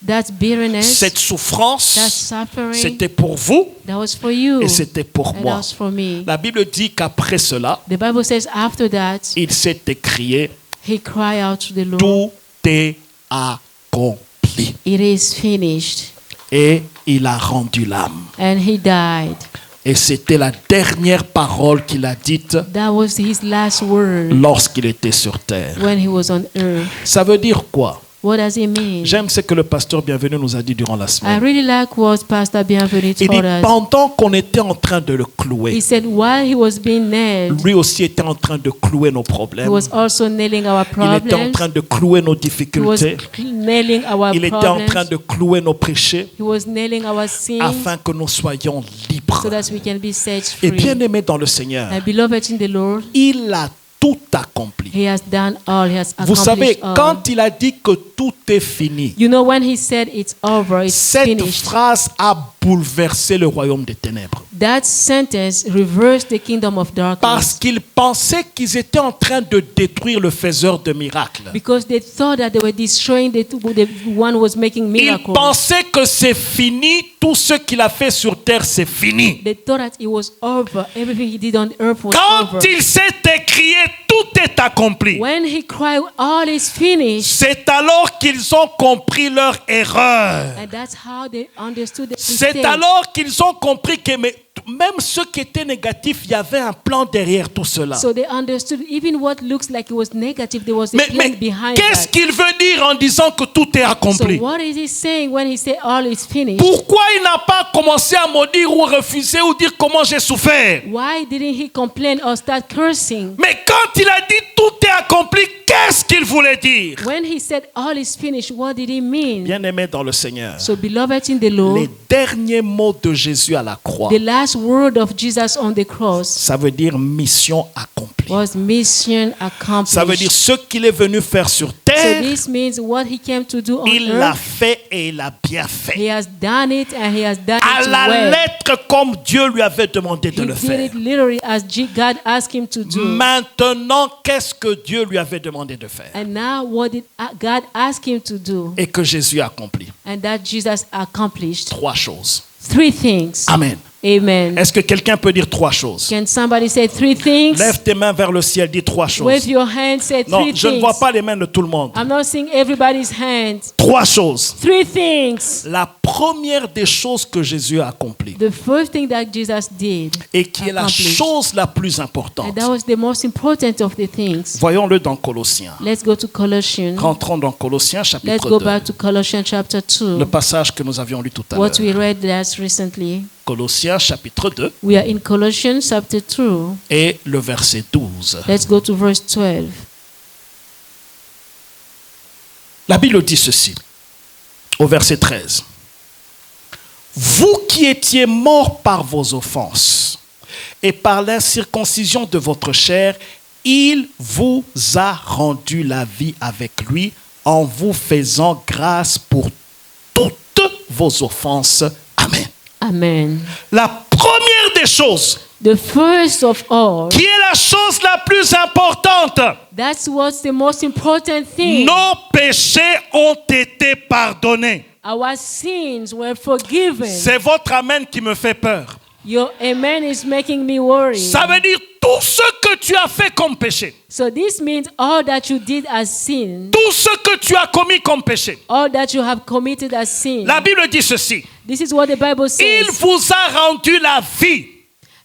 That bitterness, cette souffrance, that suffering, c'était pour vous that was for you. et c'était pour And that moi. was for me. La Bible dit qu'après cela, The Bible says after that, il s'est écrié, he cried out to the Lord, tout est accompli. it is finished. Et il a rendu l'âme. And he died. Et c'était la dernière parole qu'il a dite That was his last word lorsqu'il était sur terre. when he was on earth. Ça veut dire quoi? What does it mean? J'aime ce que le pasteur Bienvenu nous a dit durant la I semaine. really like what Pastor Bienvenu Il dit, told us. pendant qu'on était en train de le He clouer, said while he was being nailed, lui aussi était en train de clouer nos he problèmes. was also nailing our Il était en problems. train de clouer nos He was difficultés. nailing our Il était en train problems. de clouer nos péchés He was nailing our sins afin que nous soyons libres. so that we can be set Et free. bien aimé dans le Seigneur, And beloved in the Lord, il a tout accompli. he has done all. He has Vous savez, accomplished all. quand il a dit que tout est fini, You know, when he said it's over, it's cette finished, phrase a bouleversé le royaume des ténèbres. that sentence reversed the kingdom of Parce darkness. qu'ils pensaient qu'ils étaient en train de détruire le faiseur de miracles. Because they thought that they were destroying the one who was making Ils miracles. pensaient que c'est fini, tout ce qu'il a fait sur terre, c'est fini. They thought that it was over. Everything he did on earth was Quand over. il s'est écrié, tout est accompli. When he cried, all is finished. C'est alors qu'ils ont compris leur erreur. And that's how they understood the C'est mistake. alors qu'ils ont compris que même ceux qui étaient négatifs, il y avait un plan derrière tout cela. So they understood even what looks like it was negative, there was a plan Mais behind qu'est-ce that. qu'il veut dire en disant que tout est So accompli? what is he saying when he said all is finished? Pourquoi il n'a pas commencé à maudire ou refuser ou dire comment j'ai souffert? Why didn't he complain or start cursing? Mais quand il a dit tout est accompli, qu'est-ce qu'il voulait dire? When he said all is finished, what did he mean? Bien-aimé dans le Seigneur, So beloved in the Lord, les derniers mots de Jésus à la croix, the last word of Jesus on the cross ça veut dire mission accomplie. was mission accomplished. Ça veut dire ce qu'il est venu faire sur So terre, this means what he came to do on il l'a earth, fait et il l'a bien fait. he has done it and he has done À it la well. lettre comme Dieu lui avait demandé de He le did faire. it literally as God asked him to do. Maintenant, qu'est-ce que Dieu lui avait demandé de faire? And now what did God ask him to do? Et que Jésus a accompli. And that Jesus accomplished. 3 choses. 3 things. Amen. Amen. Est-ce que quelqu'un peut dire 3 choses? Can somebody say 3 things? Lève tes mains vers le ciel, dis 3 choses. Wave your hand, say 3 Non, things. je ne vois pas les mains de tout le monde. I'm not seeing everybody's hands. 3 choses. 3 things. La première des choses que Jésus a accomplies The first thing that Jesus did, et qui est la accomplished. chose la plus and importante. that was the most important of the things. Voyons-le dans Colossiens. Let's go to Colossians. Rentrons dans Colossiens Let's chapitre go 2. back to Colossians chapter 2. Le passage que nous avions lu tout à What l'heure. we read last recently. Colossiens chapitre 2 We are in Colossians chapter 2. et le verset 12. Let's go to verse 12. La Bible dit ceci, au verset 13. Vous qui étiez morts par vos offenses et par l'incirconcision de votre chair, il vous a rendu la vie avec lui en vous faisant grâce pour toutes vos offenses. Amen. Amen. La première des choses, The first of all, qui est la chose la plus importante, that's what's the most important thing. nos péchés ont été pardonnés. Our sins were forgiven. C'est votre amen qui me fait peur. Your amen is making me worry. Ça veut dire tout ce que tu as fait comme péché, So this means all that you did as sin, tout ce que tu as commis comme péché. all that you have committed as sin. La Bible dit ceci, This is what the Bible il says. vous a rendu la vie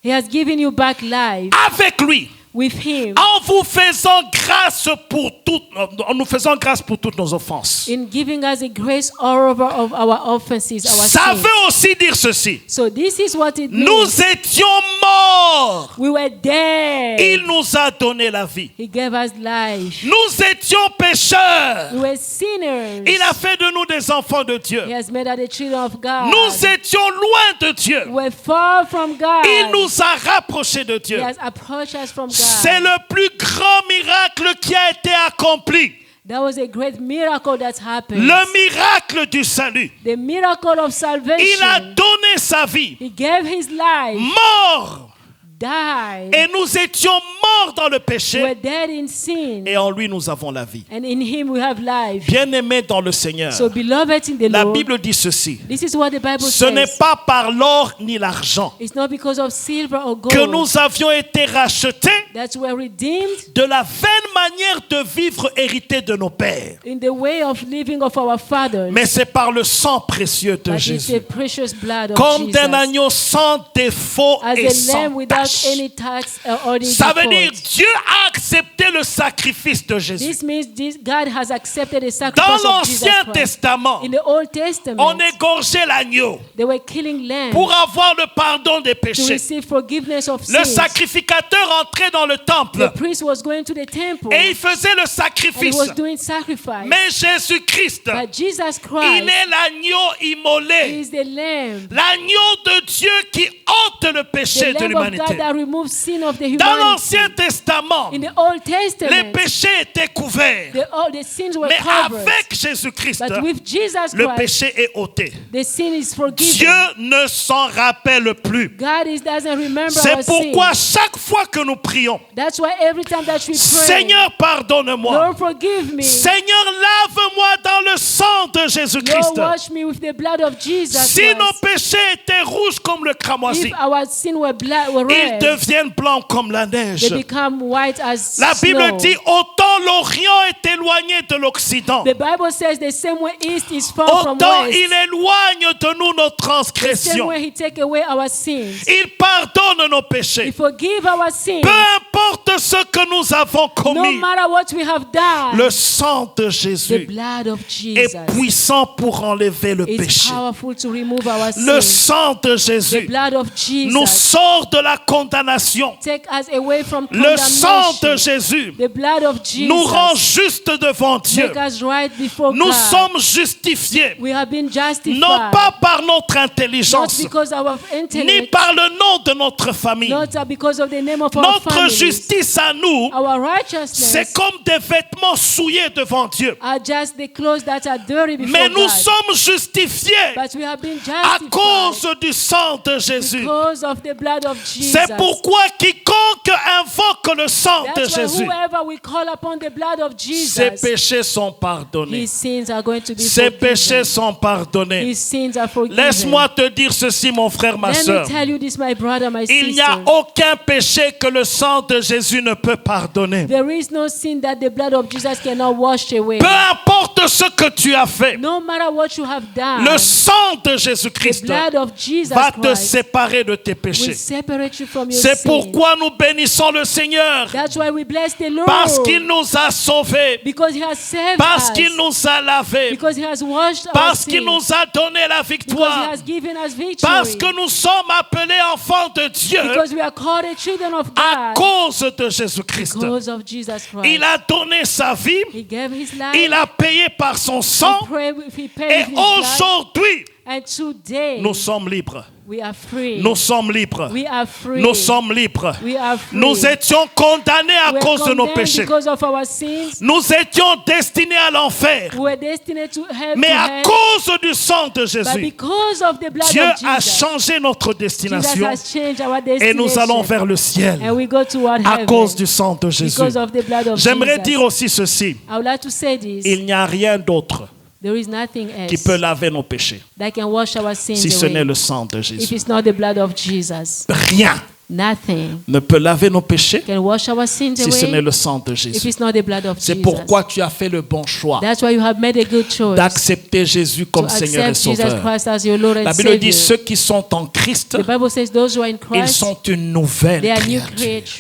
He has given you back life avec lui with him en vous faisant grâce pour toutes, en nous faisant grâce pour toutes nos offenses. in giving us a grace all over of our offenses, our Ça sins. veut aussi dire ceci. So this is what it means. Nous étions morts. We were dead. Il nous a donné la vie. He gave us life. Nous étions pécheurs. We were sinners. Il a fait de nous des enfants de Dieu. He has made us the children of God. Nous étions loin de Dieu. We were far from God. Il nous a rapprochés de He Dieu. has approached us from God. C'est le plus grand miracle qui a été accompli. That was a great miracle that happened. Le miracle du salut. The miracle of Il a salvation. donné sa vie. He gave his life, Mort. died. Et nous étions morts dans le We were péché. dead in sin. Et en lui, nous avons la vie. And in him we have life. Bien-aimés dans le Seigneur, So beloved in the la Lord, Bible dit ceci. this is what the Bible Ce n'est says. pas par l'or ni l'argent It's not because of silver or que gold nous avions été rachetés that we're redeemed de la vaine manière de vivre héritée de nos pères. in the way of living of our fathers, Mais c'est par le sang précieux de but it's the Jésus. precious blood of Comme d'un Jesus. agneau sans défaut As et a sans lamb without tache. any tax or any Ça veut dire default. Dieu a accepté le sacrifice de Jésus. This means God has accepted the Dans sacrifice of Jesus l'Ancien Christ. Testament, In the Old Testament, on égorgeait l'agneau they were killing lambs pour avoir le pardon des to péchés. receive forgiveness of Le sins. sacrificateur entrait dans le The temple priest was going to the temple et il faisait le and he sacrifice. was doing sacrifice. Mais Jésus-Christ, But Jesus il Christ est l'agneau immolé. is the lamb, L'agneau de Dieu qui ôte le péché the de lamb of God l'humanité. that removes sin of the Dans humanity. l'Ancien Testament, In the Old les Testament, péchés étaient couverts. the sins were Mais covered. avec Jésus-Christ, But with Jesus le Christ, péché est ôté. the sin is forgiven. Dieu ne s'en rappelle plus. God doesn't remember our C'est pourquoi sin. chaque fois que nous prions, That's why every time that we pray, Seigneur, pardonne-moi. Lord, forgive me. Seigneur, lave-moi dans le sang de Jésus-Christ. Lord, wash me with the blood of Jesus Si nos Christ. péchés étaient rouges comme le cramoisi, If our sin were ils red, deviennent blancs comme la neige. they become white as La Bible snow. dit, autant l'Orient est éloigné de l'Occident, The Bible says the same way east is far from autant west, il éloigne de nous nos the same transgressions. way he take away our sins. Il pardonne nos He péchés. forgive our sins. Peu importe ce que nous avons No commis, matter what we have done, le sang de the Jésus blood of est Jesus puissant pour enlever le is péché. powerful to remove our Le sins. sang de The Jésus blood of nous Jesus sort de la condamnation. take us away from Le sang de condemnation. Jésus The blood of Jesus nous rend justes devant Dieu. make us right before Nous God. sommes justifiés, We have been justified, non pas par notre not intelligence, because of our ni intellect, par le nom de notre famille. not because of the name of our Notre families. justice à nous, Our righteousness c'est comme des vêtements souillés devant Dieu. are just the clothes that are dirty before Mais nous God. sommes justifiés But we have been à justified cause du sang de Jésus. because of the blood of Jesus. C'est pourquoi quiconque invoque le sang de That's why Jésus, whoever we call upon the blood of ses Jesus, péchés sont pardonnés. his sins are going to be Ses forgiven. péchés sont pardonnés. His sins are forgiven. Laisse-moi te dire ceci, mon frère, ma Let soeur. me tell you this, my brother, my Il n'y a sister. aucun péché que le sang de Jésus ne peut pardonner. There is no sin that the blood of Jesus cannot wash away. Peu importe ce que tu as fait, No matter what you have done, le sang de the Jésus-Christ blood of Jesus va te Christ séparer de tes will péchés. separate you from your C'est sin. pourquoi nous bénissons le Seigneur, That's why we bless the Lord. parce qu'il nous a sauvés, Because he has saved parce us. qu'il nous a lavés, Because he has washed our parce sins. qu'il nous a donné la Because he victoire, has given us victory. parce que nous sommes appelés enfants de Dieu Because we are called the children of à God. cause de Jésus-Christ. Because of Jesus Christ. Il a donné sa vie, He gave his life. il a payé par son sang, He paid et with his blood. aujourd'hui, And today, nous sommes libres. we are free. Nous sommes libres. We are free. Nous sommes libres. We are free. Nous étions condamnés à We are cause de nos condemned péchés. because of our sins. Nous étions destinés à l'enfer. We were destined to hell. Mais to à hell. cause du sang de But Jésus, because of the blood Dieu of a Jesus, changé notre Jesus destination has changed our et destination. nous allons vers le ciel And we go toward à heaven cause du sang de Jésus. because of the blood of J'aimerais Jesus. dire aussi ceci. I would like to say this. Il n'y a rien d'autre There is nothing else qui peut laver nos péchés that can wash our sins si ce away n'est le sang de if Jésus. it's not the blood of Jesus. Rien. Nothing ne peut laver nos péchés can wash our sins si ce n'est away le sang de if Jésus. it's not the blood of C'est Jesus. pourquoi tu as fait le bon choix That's why you have made a good choice d'accepter Jésus to comme Seigneur et accept Jesus Sauveur. Christ as your Lord La and Bible dit, Savior. ceux qui sont en Christ, The Bible says those who are in ils Christ, sont une nouvelle they are new créature.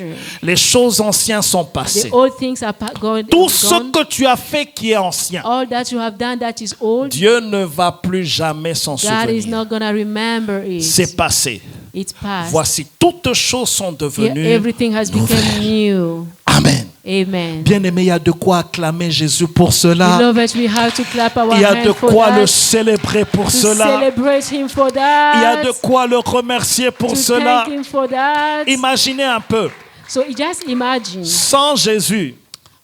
creatures. Les choses anciennes sont The passées. old things are gone. Tout ce que tu as fait qui est ancien, All that you have done that is old, Dieu ne va plus jamais s'en God is souvenir. not going to remember C'est it. passé. It's past. Voici, toutes choses sont Here, devenues everything has become nouvelles. new. Amen. Amen. Bien-aimé, il y a de quoi acclamer Jésus pour cela. Beloved, we have to clap our Il y a de hands for quoi le that, célébrer pour to cela. celebrate Him for Il y a that, de quoi le remercier pour to cela. thank Him for that. Imaginez un peu, So just imagine, sans Jésus,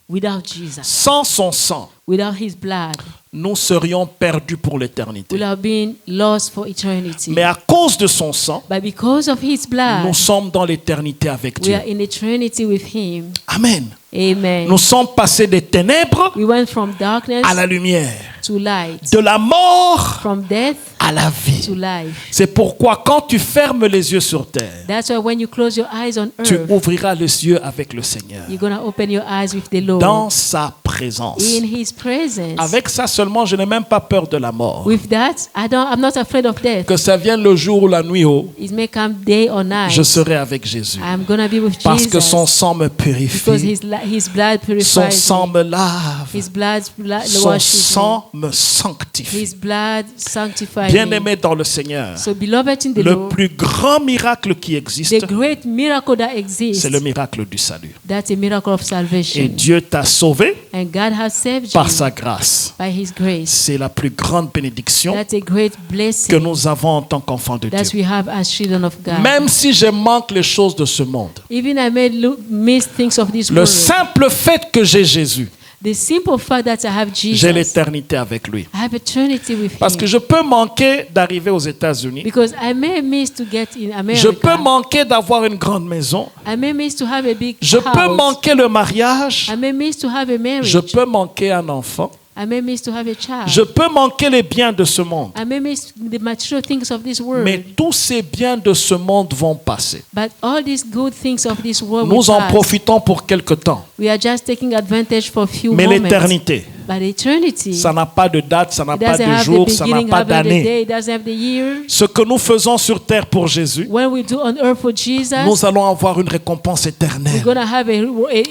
without Jesus, sans son sang, without His blood, nous serions perdus pour we l'éternité. would have been lost for eternity. Mais à cause de son sang, But because of His blood, nous sommes dans l'éternité avec we Dieu. are in eternity with Him. Amen. Amen. Nous sommes passés des ténèbres We went from darkness à la lumière, to light, de la mort from death à la to vie. life. C'est pourquoi quand tu fermes les yeux sur terre, That's why when you close your eyes on tu earth, ouvriras les yeux avec le Seigneur, you're going to open your eyes with the Lord dans sa présence. in His presence. Avec ça seulement, je n'ai même pas peur de la mort. With that, I'm not afraid of death. Que ça vienne le jour ou la nuit, It may come day or night. je serai avec Jésus. I'm going to be with Parce que Jesus son sang me because purifie, his blood son purifies sang me. me lave, His blood son washes me. sang me sanctifie. His blood sanctifies me. Bien-aimé dans le Seigneur, So beloved in the le Lord, plus grand miracle qui the existe, great miracle that exists, c'est le miracle du salut. that's a miracle of Et salvation. Dieu t'a sauvé And God has saved par you sa grâce. by His grace. C'est la plus grande bénédiction That's a great que blessing nous avons en tant qu'enfants de that Dieu. we have as children of God. Même si je manque les choses de ce monde, Even I may miss things of this le world. simple fait que j'ai Jésus, The simple fact that I have j'ai Jesus, l'éternité avec lui. I have eternity with Parce Him. que je peux manquer d'arriver aux États-Unis. Because I may miss to get in Je peux America. manquer d'avoir une grande maison. I may miss to have a big Je peux house. manquer le mariage. I may miss to have a marriage. Je peux manquer un enfant. I may miss to have a child. Je peux manquer les biens de ce monde. I may miss the material things of this world. Mais tous ces biens de ce monde vont passer. But all these good things of this world Nous will en pass. profitons pour quelque temps. We are just taking advantage for a few Mais moments. l'éternité, But eternity, ça n'a pas de date, ça n'a it pas doesn't de have jour, the ça n'a beginning, pas have the d'année. day, it doesn't have the year. Ce que nous faisons sur terre pour Jésus, When we do on earth for Jesus, nous allons avoir une récompense we're éternelle. going to have a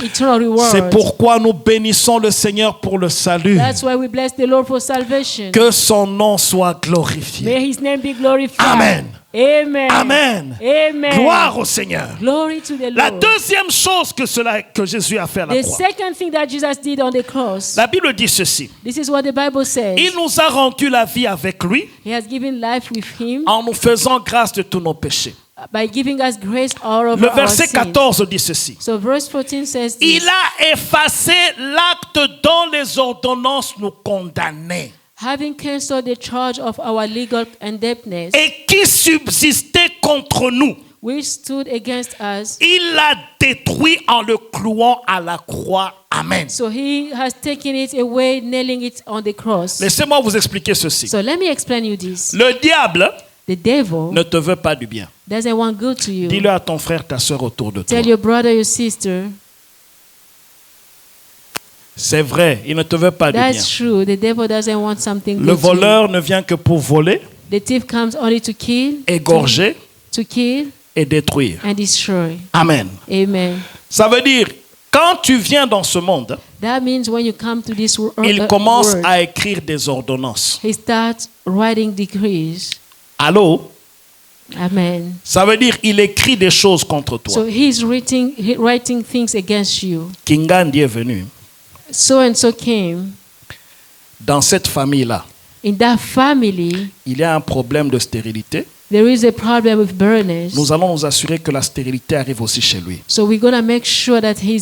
eternal reward. C'est pourquoi nous bénissons le Seigneur pour le salut. That's why we bless the Lord for salvation. Que son nom soit glorifié. May His name be glorified. Amen. Amen. Amen. Amen. Gloire au Seigneur. Glory to the La Lord. deuxième chose que Jésus a fait à la The croix. second thing that Jesus did on the cross, La Bible dit ceci. this is what the Bible says. Il nous a rendu la vie avec lui He has given life with Him en nous faisant grâce de tous nos péchés. by giving us grace all over Le our verset sins. 14 dit ceci. So verse 14 says this. Il a effacé l'acte dont les ordonnances nous condamnaient Having cancelled the charge of our legal indebtedness, et qui subsistait contre nous. which stood against us, Il l'a détruit en le clouant à la croix. Amen. so He has taken it away, nailing it on the cross. Laissez-moi vous expliquer ceci. So let me explain you this. Le diable The devil ne te veut pas du bien. doesn't want good to you. Dis-le à ton frère, ta soeur autour de toi. Tell your brother, your sister. C'est vrai, il ne te veut pas du bien. That's true. The devil doesn't want something Le good to you. voleur ne vient que pour voler, The thief comes only to kill, égorger to kill et détruire. and destroy. Amen. Amen. Ça veut dire, quand tu viens dans ce monde, That means when you come to this il commence world, à écrire des ordonnances. he starts writing decrees. Allô? Amen. Ça veut dire, il écrit des choses contre toi. So he's writing things against you. Kingandi est venu. So and so came. Dans cette famille-là, In that family, il y a un problème de stérilité. there is a problem with barrenness. Nous allons nous assurer que la stérilité arrive aussi chez lui. So we're going to make sure that he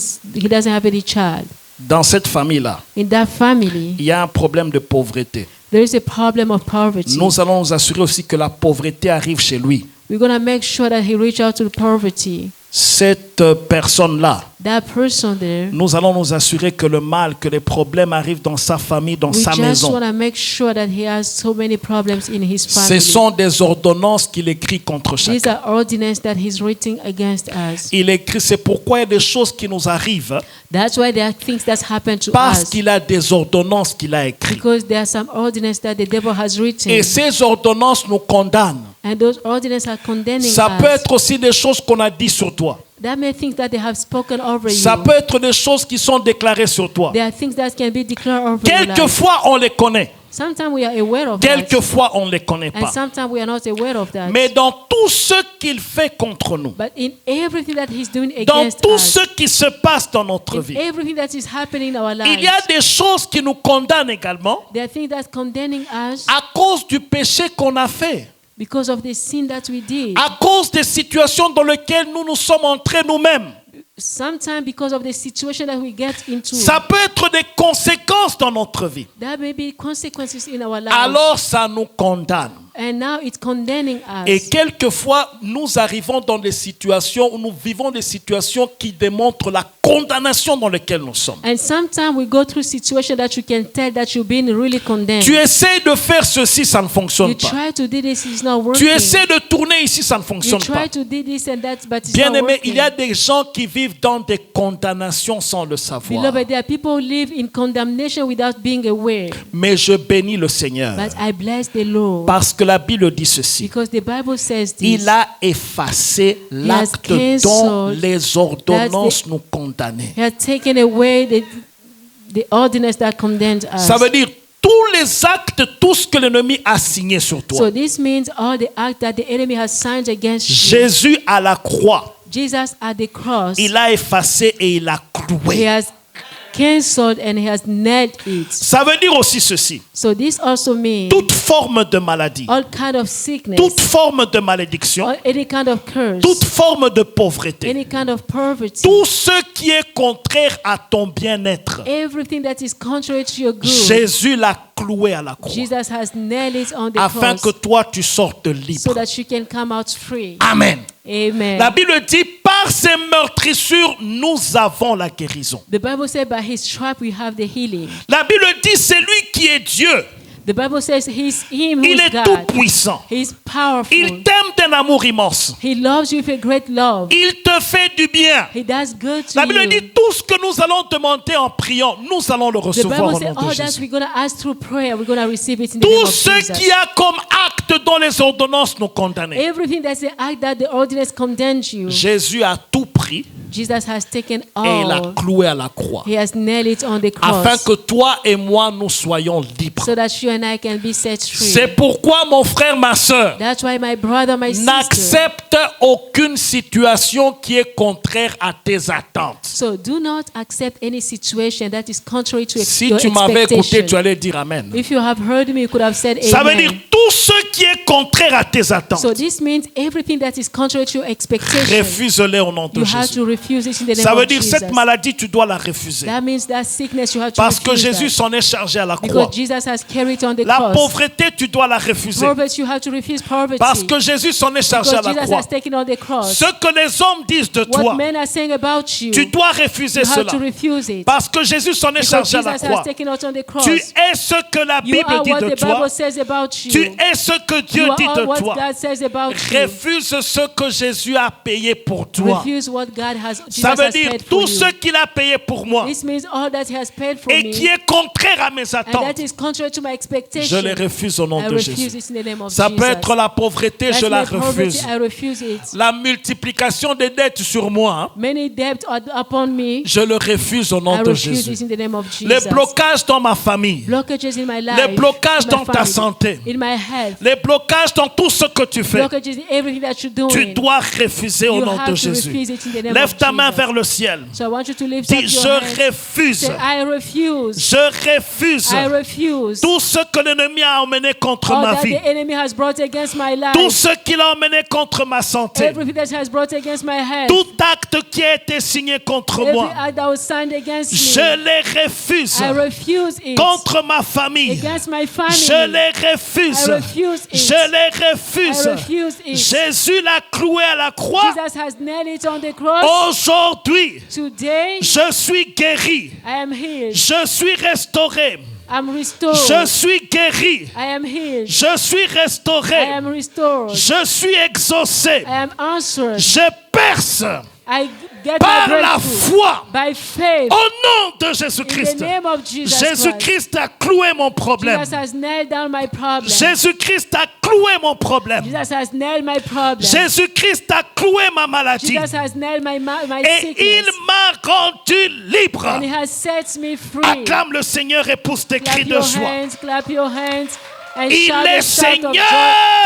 doesn't have any child. Dans cette famille-là, In that family, il y a un problème de pauvreté. there is a problem of poverty. Nous allons nous assurer aussi que la pauvreté arrive chez lui. We're going to make sure that he reach out to the poverty. Cette personne-là that person there, nous allons nous assurer que le mal, que les problèmes arrivent dans sa famille, dans we sa just maison. want to make sure that he has so many problems in his Ce family. sont des ordonnances qu'il écrit contre These chacun. are ordinances that he's written against us. Il écrit, c'est pourquoi il y a des choses qui nous arrivent, That's why there are things that happen to parce us. qu'il a des ordonnances qu'il a écrites. Because there are some ordinances that the devil has written. Et ces ordonnances nous condamnent. And those ordinances are condemning Ça us. peut être aussi des choses qu'on a dit sur toi. That may think that they have spoken over Ça you. peut être des choses qui sont déclarées sur toi. There are things that can be declared over your life. Quelquefois, on les connaît. Sometimes we are aware of that. Quelquefois, on ne les connaît And pas. sometimes we are not aware of that. Mais dans tout ce qu'il fait contre nous, But in everything that he's doing dans against tout us, ce qui se passe dans notre in vie, everything that is happening in our lives, il y a des choses qui nous condamnent également there are things that's condemning us à cause du péché qu'on a fait, because of the sin that we did. à cause des situations dans lesquelles nous nous sommes entrés nous-mêmes. Sometimes because of the situation that we get into. Ça peut être des conséquences dans notre vie. There may be consequences in our lives. Alors ça nous condamne. And now it's condemning us. Et quelquefois, nous arrivons dans des situations où nous vivons des situations qui démontrent la condamnation dans laquelle nous sommes. And sometimes we go through situations that you can tell that you've been really condemned. Tu essaies de faire ceci, ça ne fonctionne You pas. try to do this, it's not working. Tu essaies de tourner ici, ça ne You fonctionne pas. try to do this and that, but it's Bien not aimé, working. il y a des gens qui vivent dans des condamnations sans le savoir. Beloved, there are people who live in condemnation without being aware. Mais je bénis le Seigneur But I bless the Lord. parce que la Bible dit ceci. Because the Bible says this. Il a effacé l'acte cancelled dont les ordonnances nous condamnaient. He has taken away the ordinance that condemned us. Ça veut dire tous les actes, tout ce que l'ennemi a signé sur toi. So this means all the acts that the enemy has signed against you. Jésus à la croix, Jesus at the cross, il a effacé et il a he cloué. has cancelled and he has nailed it. Ça veut dire aussi ceci. So this also means Toute forme de maladie, all kind of sickness, toute forme de malédiction, or any kind of curse, toute forme de pauvreté, any kind of poverty, tout ce qui est contraire à ton bien-être, everything that is contrary to your good, Jésus l'a cloué à la croix Jesus has nailed it on the afin cross que toi tu sortes so libre. that you can come out free. Amen. Amen. La Bible dit, par ses meurtrissures, nous avons la guérison. The Bible says by his stripe we have the healing. La Bible dit, c'est lui qui est Dieu. The Bible says he's him Il who's est God. tout puissant. He's powerful. Il t'aime d'un amour immense. He loves you with a great love. Il te fait du bien. He does good to La Bible you. dit, tout ce que nous allons demander en priant, nous allons le The recevoir Bible au says nom de all that Jésus. we're going to ask through prayer, we're going to receive it in the name Tout of ce Jesus. qui a comme acte dont les ordonnances nous condamnaient. Everything that's the act that the ordinance condemned you, Jésus a tout pris Jesus has taken et il a all. cloué à la croix. He has nailed it on the cross Afin que toi et moi, nous soyons libres. so that you and I can be set free. C'est pourquoi, mon frère, ma soeur, That's why my brother, my sister, n'accepte aucune situation qui est contraire à tes attentes. so do not accept any situation that is contrary to Si your tu m'avais écouté, expectation. tu allais dire Amen. If you have heard me, you could have said Ça veut dire amen. tout ce qui est contraire à tes attentes. So this means everything that is contrary to your expectation, Refuse-les au nom de you have Jésus. to refuse it in the name Ça veut of dire Jesus. cette maladie, tu dois la refuser. That means that sickness you have to Parce que refuse Jésus that. s'en est chargé à la croix. Because Jesus has carried on the La cross. pauvreté, tu dois la refuser. Poverty, you have to refuse poverty. Parce que Jésus s'en est chargé à Because la Jesus croix. has taken on the cross. Ce que les hommes disent de toi, What men are saying about you, tu dois refuser you have cela. to refuse it. Parce que Jésus s'en est Because chargé à Jesus la croix. has taken out on the cross. Tu es ce que la You Bible are dit what de the toi. Bible says about you. Tu es ce que Dieu You dit are de what toi. God says about you. Refuse ce que Jésus a payé pour toi. Refuse what God has, Jesus Ça veut has dire paid for tout you. ce qu'il a payé pour moi This means all that he has paid for et me, qui est contraire à mes and attentes, that is contrary to my je expectation. les refuse au nom I de refuse Jésus. it in the name of Ça Jesus. peut être la pauvreté, je That's la my poverty, refuse. I refuse it. La multiplication des dettes sur moi, hein, Many debts are upon me. je le refuse au I nom de refuse Jésus. it in the name of Jesus. Les blocages dans ma famille, Blockages in my life. les blocages in my dans ta family, santé, in my health. les blocages dans tout ce que tu fais, Blockages in everything that you're doing. tu dois refuser au You nom have de to Jésus. refuse it in the name Lève of ta main Jesus. vers le ciel. So I want you to lift Dis, up your je hands. refuse. Say, I refuse. Je refuse I refuse. tout ce que l'ennemi a emmené contre All ma that vie, the enemy has brought against my life. tout ce qu'il a emmené contre ma santé, Everything that has brought against my health. tout acte qui a été signé contre Every moi, act that was signed against je me. les refuse. I refuse it. Contre ma famille, Against my family. je les refuse. I refuse it. Je les refuse. I refuse it. Jésus l'a cloué à la croix. Jesus has nailed it on the cross. Aujourd'hui, Today, je suis guéri. I am healed. Je suis restauré. I'm restored. Je suis guéri. I am healed. Je suis I restauré. am restored. Je suis exaucé. I am answered. Je perce I get par my la breakthrough foi by faith au nom de in Jésus-Christ. the name of Jesus Christ. Jésus-Christ a cloué mon problème. Jesus has nailed down my problem. Jésus-Christ a cloué mon problème. Jesus has nailed my problem. Jésus-Christ a cloué ma maladie. Jesus has nailed my Et il sickness. m'a rendu libre. And he has set me free. Acclame le Seigneur et pousse des cris Clap de your joie. hands, clap your hands, and Il shout est a shout of Seigneur joy.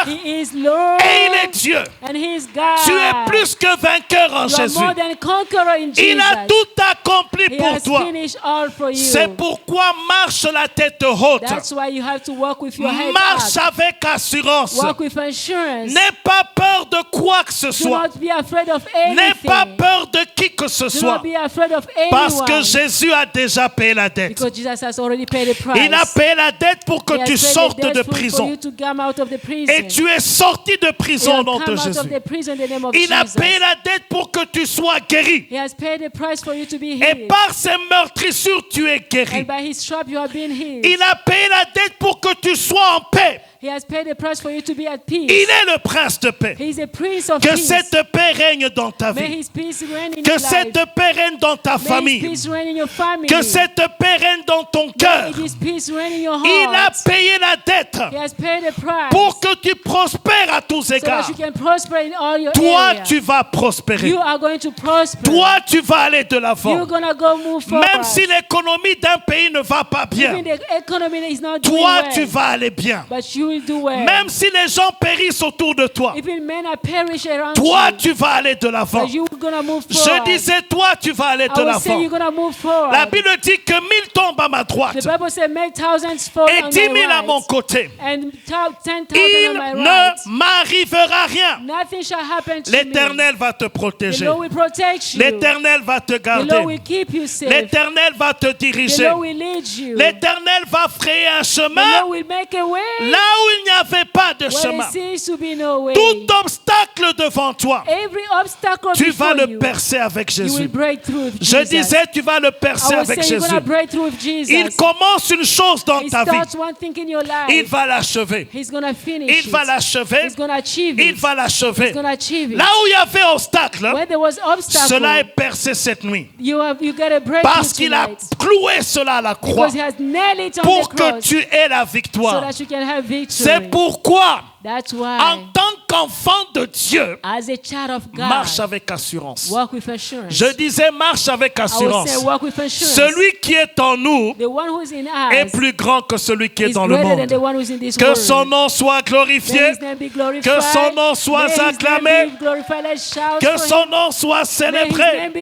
He is Lord, Et il est Dieu. and he is God. Tu es plus que vainqueur en You are Jésus. more than conqueror in Jesus. Il a tout accompli He pour has toi. finished all for you. C'est pourquoi marche la tête haute. That's why you have to walk with your head Marche up. avec assurance. Walk with assurance. N'aie pas peur de quoi que ce Do soit. not be afraid of N'aie anything. pas peur de qui que ce Do soit. not be afraid of Parce que anyone. Jésus a déjà payé la dette. Because Jesus has already paid the price. Il a payé la dette pour He que has tu paid the sortes debt de for prison. you to come out of the prison. Et tu es sorti de You prison au have nom come de out of Jésus. the prison in the name of Il a Jesus. payé la dette pour que tu sois guéri. He has paid the price for you to be Et healed. par ses meurtrissures, tu es And guéri. by his stripes you have been healed. Il a payé la dette pour que tu sois en paix. He has paid the price for you to be at peace. Il est le prince de paix. He is a prince of Que peace. cette paix règne dans ta May vie. his peace reign in Que your cette life. paix règne dans ta May his famille. peace reign in your family. Que cette paix règne dans ton cœur. May his peace reign in your Il a heart. payé la dette He has paid the price pour que tu prospères à tous so that égards. you can prosper in all your Toi, areas. tu vas prospérer. You are going to prosper. Toi, tu vas aller de You're l'avant. gonna go move forward. Même si l'économie d'un pays ne va pas bien, Even the economy is not doing toi, well, tu vas aller bien. but you will do well. Même si les gens périssent autour de toi, Even men are perish around toi, you, tu vas aller de l'avant. but you're gonna move Je forward. disais, toi, tu vas aller de I will say l'avant. you're gonna move forward. La Bible dit que 1000 tombent à ma droite The Bible says, make thousands fall et on 10 my 000 à right, mon côté. and 10,000 Il on my ne right. m'arrivera rien. Nothing shall happen to me. L'Éternel va te The protéger. Lord will protect you. L'Éternel va te The Lord garder. will keep you safe. L'Éternel va te The diriger. Lord will lead you. L'Éternel va frayer un The chemin Lord will make a way là où il n'y avait pas de where chemin. there seems to be no way. Tout obstacle devant toi, Every obstacle tu vas before le you, percer avec you will Jésus. break through with Je Jesus. disais, tu vas le I percer will avec say you're Jésus. going to break through with Jesus. Il commence une chose dans He ta vie. starts one thing in your life. Il va l'achever. He's going to finish Il va it. l'achever. He's going to achieve Il it. va l'achever. He's going to achieve it. Là où il y avait obstacle, Where there was obstacle, cela est percé cette nuit. you get a breakthrough Parce qu'il a tonight. cloué cela à la croix Because he has nailed it on pour the que cross tu aies la so victoire. that you can have victory. C'est pourquoi, That's en why, tant qu'enfant de Dieu, as a child of God, marche avec assurance. walk with assurance. Je disais, marche avec I will assurance. say walk with assurance. Celui qui est en nous The one who is in est us plus grand que celui qui est is dans le greater than the monde. one who is in this Que world. son nom soit May glorifié, his name be glorified. que son nom soit May his name acclamé, be glorified. Let's shout que for son him. nom soit May his célébré. name be...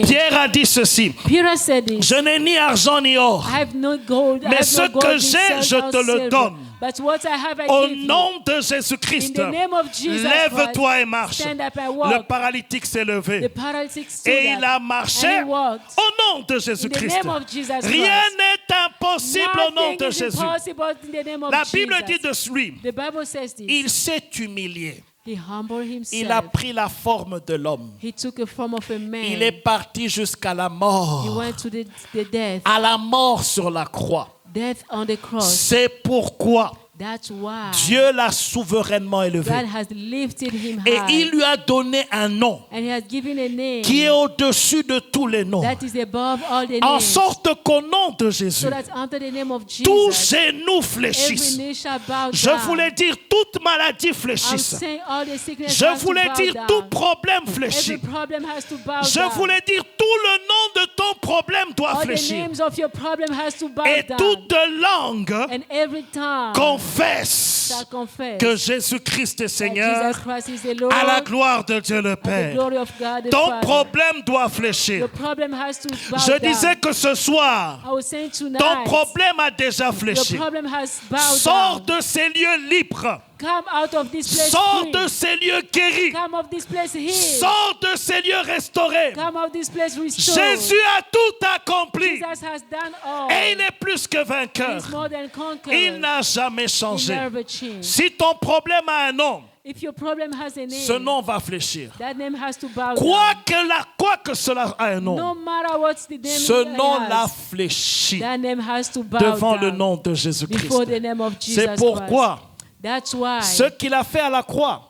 Pierre a dit ceci, Peter said this. je n'ai ni argent ni or, I have no gold. I mais have ce no gold que in j'ai, je silver te or le silver. donne. But what I have, I Au give you. nom de In Jésus-Christ, the name of Jesus lève-toi Christ, et marche. stand up and Le walk. paralytique s'est The levé paralytic stood et il up a marché and he walked. au nom de In the Jésus-Christ. name of Jesus Rien Christ. n'est impossible au nom Nothing de is Jésus. impossible in the name of La Bible Jesus. dit de lui, The Bible says this. il s'est humilié. He humbled himself. Il a pris la forme de l'homme. He took a form of a man. Il est parti jusqu'à la He mort. went to the death. À la mort sur la croix. Death on the cross. C'est pourquoi That's why Dieu l'a souverainement élevé. God has lifted him Et high. il lui a donné un nom And he has given a name qui est au-dessus de tous les noms. that is above all the En names. sorte qu'au nom de Jésus, So that under the name of tous Jesus, genoux every fléchissent. knee shall bow Je down. voulais dire, toute maladie I'm fléchisse. saying all the sickness Je has to voulais bow dire, down. tout problème Every fléchit. problem has to bow Je down. voulais dire, tout le nom de ton problème doit All the fléchir. names of your problem has to bow Et down. toute langue And every tongue confesse shall confess que Jésus-Christ est that Seigneur Jesus Christ is the Lord, à la gloire de Dieu le and the Père. glory of God the Ton Father. problème doit fléchir. Your problem has to bow Je down. disais que ce soir, I was saying tonight, ton problème a déjà your fléchi. problem has bowed Sors down. de ces lieux libres. come out of this place Sors free. de ces lieux guéris. Come of this place healed. Sors de ces lieux restaurés. Come of this place restored. Jésus a tout accompli. Jesus has done all. Et il est plus que vainqueur. He's more than conqueror. Il n'a jamais He changé. never changed. Si ton problème a un nom, If your problem has a name, ce nom va fléchir. that name has to bow Quoi down. quoi que cela a un No nom, matter what's the name ce it nom-là has, fléchit that name has to bow devant le down nom de Jésus-Christ. before the name of Jesus C'est pourquoi Christ. That's why ce qu'il a fait à la croix,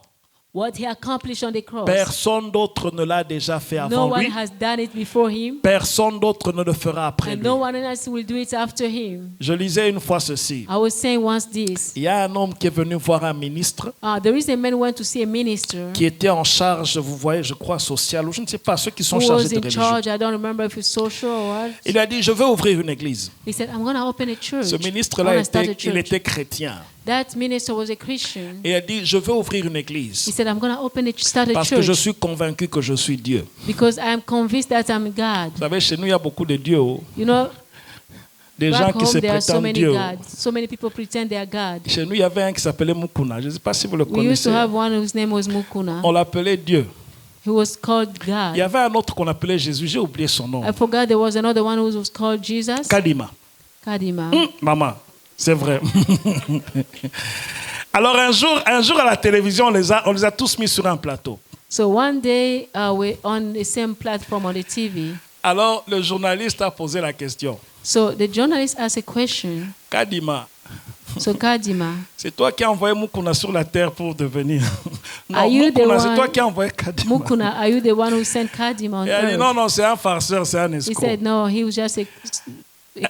what he accomplished on the cross, personne d'autre ne l'a déjà fait no avant one lui. has done it before him, Personne d'autre ne le fera après and lui. no one else will do it after him. Je lisais une fois ceci. I was saying once this. Il y a un homme qui est venu voir un ministre There is a man who went to see a minister qui était en charge, vous voyez, je crois, social, ou je ne sais pas, ceux qui sont who chargés was de in religion. charge. I don't remember if it's social or what. Il a dit, je veux ouvrir une église. He said, I'm going to open a church. Ce I ministre-là, wanna start a il church. était chrétien. That minister was a Christian. Et il a dit, je veux ouvrir une He église said, I'm going to start a parce que church je suis convaincu que je suis Dieu. because I'm convinced that I'm God. Vous savez, chez nous, il y a beaucoup de dieux. Oh. You know, Des gens back qui se home there are so prétendent many Dieu. gods. So many people pretend they are God. Chez nous, il y avait un qui s'appelait Mukuna. Je ne sais pas si vous le We used to connaissez. have one whose name was Mukuna. On l'appelait Dieu. He was called Il y God. avait un autre qu'on appelait Jésus. J'ai oublié son nom. I forgot there was another one who was called Jesus. Kadima. Kadima. Maman, c'est vrai. Alors un jour à la télévision, on les a tous mis sur un plateau. So one day we're on the same platform on the TV. Alors le journaliste a posé la question. So the journalist asked a question. Kadima, So Kadima, c'est toi qui as envoyé Mukuna sur la terre pour devenir. Non, Are you the Mukuna, c'est one- toi qui as envoyé Kadima. Mukuna, are you the one who sent Kadima on Et elle dit earth? non, non, c'est un farceur, c'est un He escroc. said no, he was just a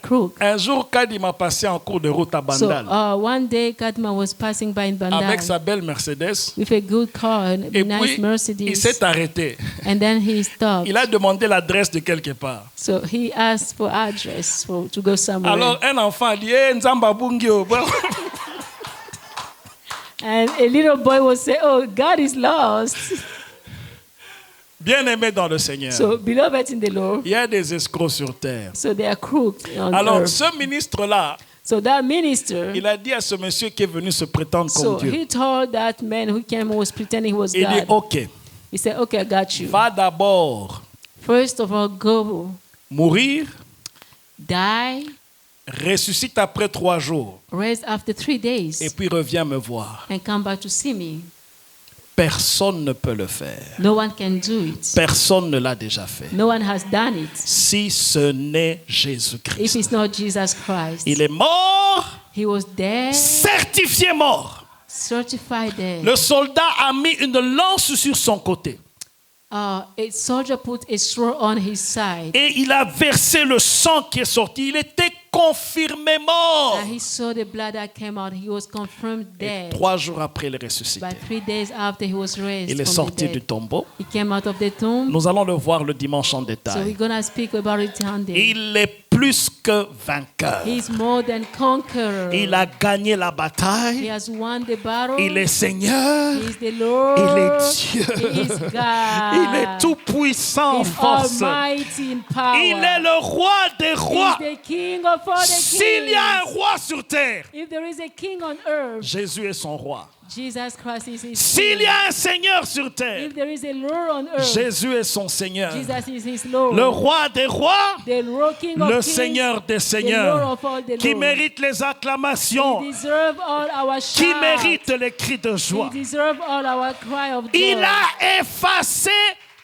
crook. Un jour, Kadima passait en cours de route à So Bandal one day Kadima was passing by in Bandar avec sa belle Mercedes. with a good car, a Et nice puis, il Mercedes, s'est arrêté. and then he stopped. Il a demandé l'adresse de quelque part. So he asked for address to go somewhere. Alors, un enfant a dit, hey, Nzamba Bungio. And a little boy was saying, "Oh, God is lost." Bien-aimé dans le Seigneur. So beloved in the Lord, Il y a des escrocs sur terre. so they are crooks on Alors, earth. ce ministre-là, So that minister, il a dit à ce monsieur qui est venu se prétendre so comme Dieu. he told that man who came who was pretending he was Il dit, God. OK, He said, "Okay, I got you. va d'abord First of all, go, mourir, die, ressuscite après 3 jours, rest after 3 days, et puis reviens me voir. and come back to see me." Personne ne peut le faire. No one can do it. Personne ne l'a déjà fait. No one has done it. Si ce n'est If Jésus-Christ. it's not Jesus Christ, Il est mort, he was dead, certifié mort. certified dead. Le soldat a mis une lance sur son côté A soldier put a sword on his side, et il a versé le sang qui est sorti. Il était confirmé mort. and he saw the blood that came out. He was confirmed Et dead. 3 jours après, il est ressuscité. But 3 days after he was raised Il est from sorti the du dead, tombeau. he came out of the tomb. Nous allons le voir le dimanche en So we're détail. gonna speak about it Sunday. Il est plus que vainqueur. He's more than conqueror. Il a gagné la He bataille. has won the battle. Il est Seigneur. He is the Lord. Il est Dieu. He is God. Il est tout puissant en He's force. almighty in power. Il est le roi des rois. He's the King of all the S'il y a un kings. roi sur terre, If there is a king on earth, Jésus est son roi. Jesus Christ is his S'il king. y a un Seigneur sur terre, If there is a Lord on earth, Jésus est son Seigneur. Jesus is his Lord. Le roi des rois, The Lord King of le kings, Seigneur des the Lord Seigneurs, of all the qui Lord. mérite les acclamations, He deserve all our qui shout. mérite les cris de joie. He deserve all our cry of joy. Il a effacé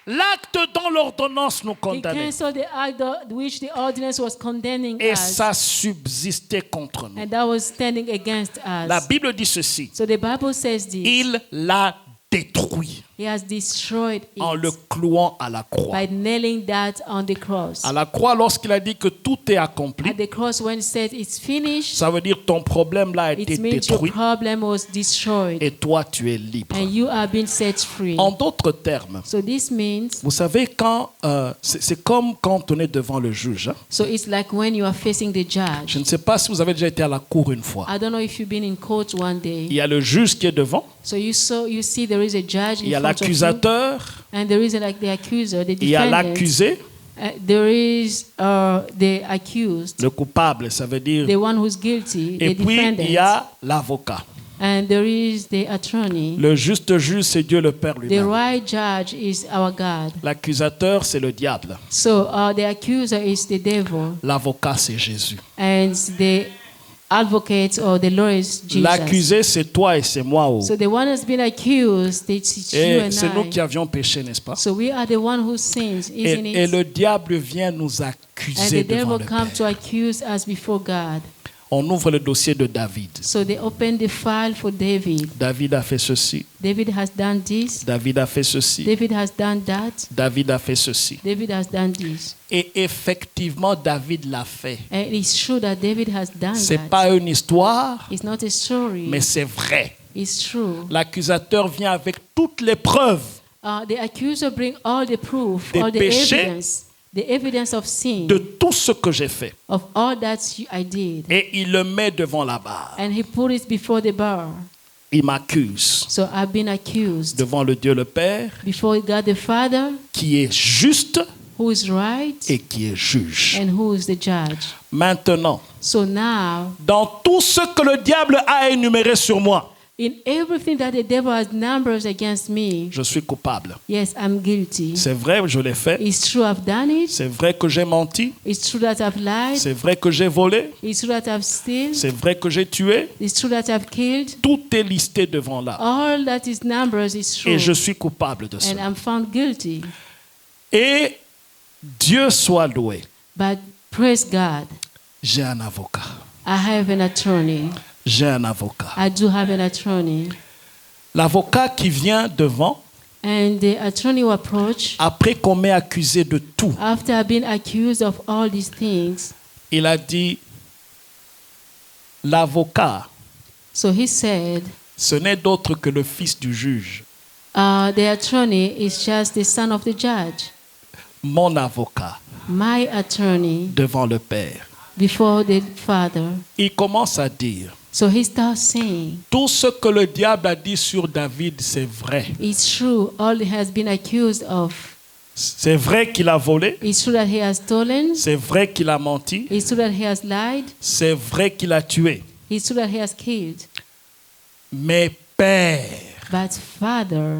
l'acte dont l'ordonnance nous He condamnait. canceled the act which the ordinance was condemning Et us, ça subsistait contre nous. and that was standing against us. La Bible dit ceci. So the Bible says this. Il l'a détruit He has destroyed it en le clouant à la croix. by nailing that on the cross. À la croix, lorsqu'il a dit que tout est accompli, At the cross, when it said it's finished, ça veut dire ton problème là a été it means your détruit problem was destroyed, et toi tu es libre. and you are being set free. En d'autres termes, So this means, vous savez, c'est comme quand on est devant le juge. Hein. so it's like when you are facing the judge. Je ne sais pas si vous avez déjà été à la cour une fois. I don't know if you've been in court one day. Il y a le juge qui est devant, So you see there is a judge il y a in front of you, l'accusateur, and there is like the accuser, the il y a defendant. l'accusé, There is the accused, le coupable, ça veut dire. the one who's guilty, Et the puis defendant. il y a l'avocat. And there is the attorney. Le juste juge, c'est Dieu le Père The lui-même. right judge is our God. L'accusateur, c'est le diable. So the accuser is the devil. L'avocat, c'est Jésus. And the advocate or the lawyer is Jesus. L'accusé, c'est toi et c'est moi. Oh. So the one has been accused, it's you Et and c'est nous qui I. avions péché, n'est-ce pas? So we are the one who sins, isn't Et it? le diable vient nous And accuser the devant devil le comes to Père. accuse us before God. On ouvre le dossier de David. So they opened the file for David. David a fait ceci. David has done this. David a fait ceci. David has done that. David a fait ceci. David has done this. Et effectivement, David l'a fait. And it's true that David has done C'est that. pas une histoire, It's not a story. mais c'est vrai. It's true. L'accusateur vient avec toutes les preuves The accuser brings all the proof, Des all the péchés, the evidence of sin, de tout ce que j'ai fait. of all that I did. Et il le met devant la barre. And he put it before the bar. Il m'accuse So I've been accused devant le Dieu le Père, before God the Father, qui est juste who is right, et qui est juge. and who is the judge. Maintenant, So now, dans tout ce que le diable a énuméré sur moi, in everything that the devil has numbers against me, je suis coupable. yes, I'm guilty. C'est vrai, je l'ai fait. It's true I've done it. C'est vrai que j'ai menti. It's true that I've lied. C'est vrai que j'ai volé. It's true that I've stolen. C'est vrai que j'ai tué. It's true that I've killed. Tout est listé devant là. All that is numbers is true. Et je suis coupable de And cela. I'm found guilty. Et Dieu soit loué. But praise God, J'ai un avocat. I have an attorney. J'ai un avocat. I do have an attorney. L'avocat qui vient devant, And the attorney will approach après qu'on m'ait accusé de tout, after I've been accused of all these things. il a dit, l'avocat, So he said, ce n'est d'autre que le fils du juge. the attorney is just the son of the judge. Mon avocat My attorney devant le Père. before the Father. Il commence à dire, So he starts saying, tout ce que le diable a dit sur David, c'est vrai. it's true, all he has been accused of. C'est vrai qu'il a volé. It's true that he has stolen. C'est vrai qu'il a menti. It's true that he has lied. C'est vrai qu'il a tué. It's true that he has killed. Mais Père, But Father,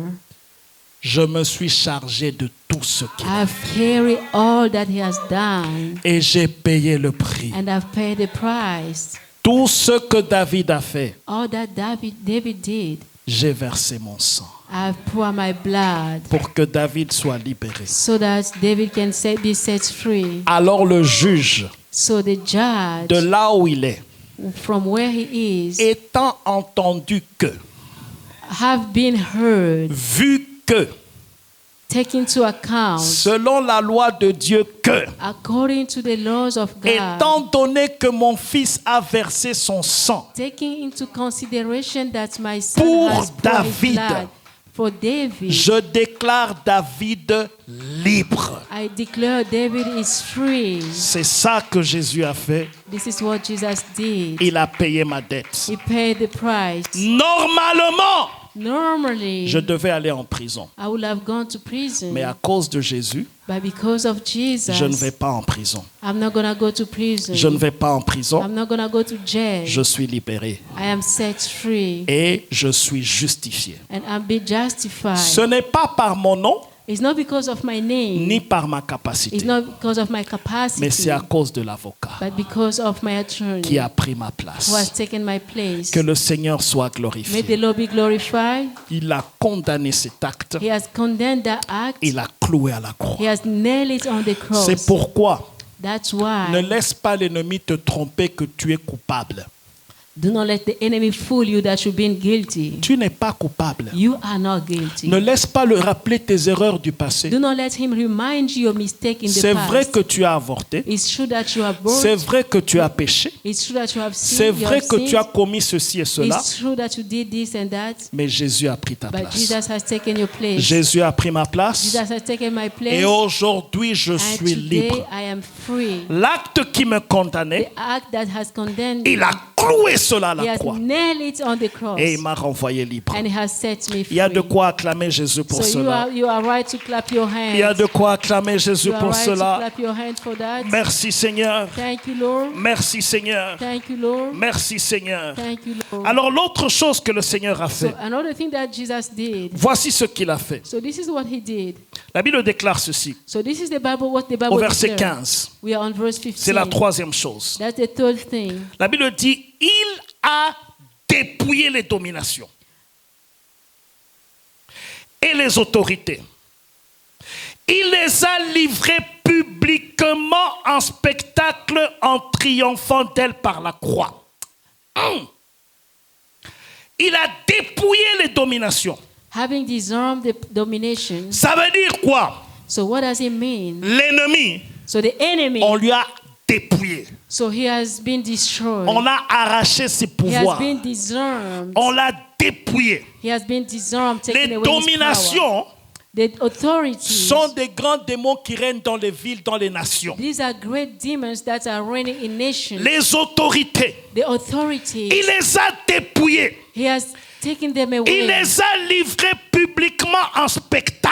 je me suis chargé de tout ce qu'il a I've carried all that he has done, et j'ai payé le prix. and I've paid the price. Tout ce que David a fait, All that David did, j'ai versé mon sang I've poured my blood pour que David soit libéré. so that David can be set free. Alors le juge, So the de judge, là où il est, from where he is, étant entendu que, have been heard, vu que, take into account, selon la loi de Dieu que, according to the laws of God, étant donné que mon fils a versé son sang taking into consideration that my son pour has poured his David, blood for David, je déclare David libre. I declare David is free. C'est ça que Jésus a fait. This is what Jesus did. Il a payé ma dette. He paid the price. Normalement, Normally, je devais aller en prison. I would have gone to prison. Mais à cause de Jésus, But because of Jesus, je ne vais pas en prison. I'm not going to go to prison. Je ne vais pas en prison. I'm not going to go to jail. Je suis libéré I am set free. et je suis justifié. And I'm be justified. Ce n'est pas par mon nom It's not because of my name. ni par ma It's capacité, not because of my capacity. mais c'est à cause de l'avocat But because of my attorney qui a pris ma who has place. taken my place. Que le Seigneur soit May the glorifié. Lord be glorified. Il a condamné cet acte. He has condemned that act. Il a cloué à la croix. He has nailed it on the cross. C'est pourquoi That's ne why. laisse pas l'ennemi te tromper que tu es coupable. Do not let the enemy fool you that you've been guilty. Tu n'es pas coupable. You are not guilty. Ne laisse pas le rappeler tes erreurs du passé. Do not let him remind you your mistake in the C'est vrai past. que tu as avorté. It's true that you have born. C'est vrai que tu as péché. It's true that you have C'est sinned. You vrai have que tu as sinned. commis ceci et cela. It's true that you did this and that. Mais Jésus a pris ta But place. Jesus has taken your place. Jésus a pris ma place. Jesus has taken my place. Et aujourd'hui, je And suis today libre. I am free. L'acte qui me condamnait, The act that has condemned il me, a cloué cela à He la has croix. nailed it on the cross. Et il m'a renvoyé libre. And he has set me Il y a de free. quoi acclamer Jésus pour So cela. you are right to clap your hands. Il y a de quoi acclamer Jésus You are pour right to cela. clap your hands for that. Merci Seigneur. Thank you, Lord. Merci Seigneur. Thank you, Lord. Merci Seigneur. Thank you, Lord. Alors l'autre chose que le Seigneur a So fait, another thing that Jesus did. voici ce qu'il a fait. So this is what he did. La Bible déclare ceci So this is the Bible, what the Bible au verset declares. 15. We are on verse 15. C'est la troisième chose. That's the third thing. La Bible dit, il a dépouillé les dominations et les autorités. Il les a livrées publiquement en spectacle en triomphant d'elles par la croix. Il a dépouillé les dominations. Having disarmed the domination. Ça veut dire quoi? So what does it mean? L'ennemi, So the enemy, on lui a dépouillé. so he has been destroyed. On a arraché ses He has pouvoirs. been disarmed. On l'a dépouillé. He has been disarmed, taken Les away his power. dominations The authorities, sont des grands démons qui règnent dans les villes, dans les nations. these are great demons that are reigning in nations. Les autorités, The authorities, il les a dépouillés. he has taken them Il away. les a livrés publiquement en spectacle.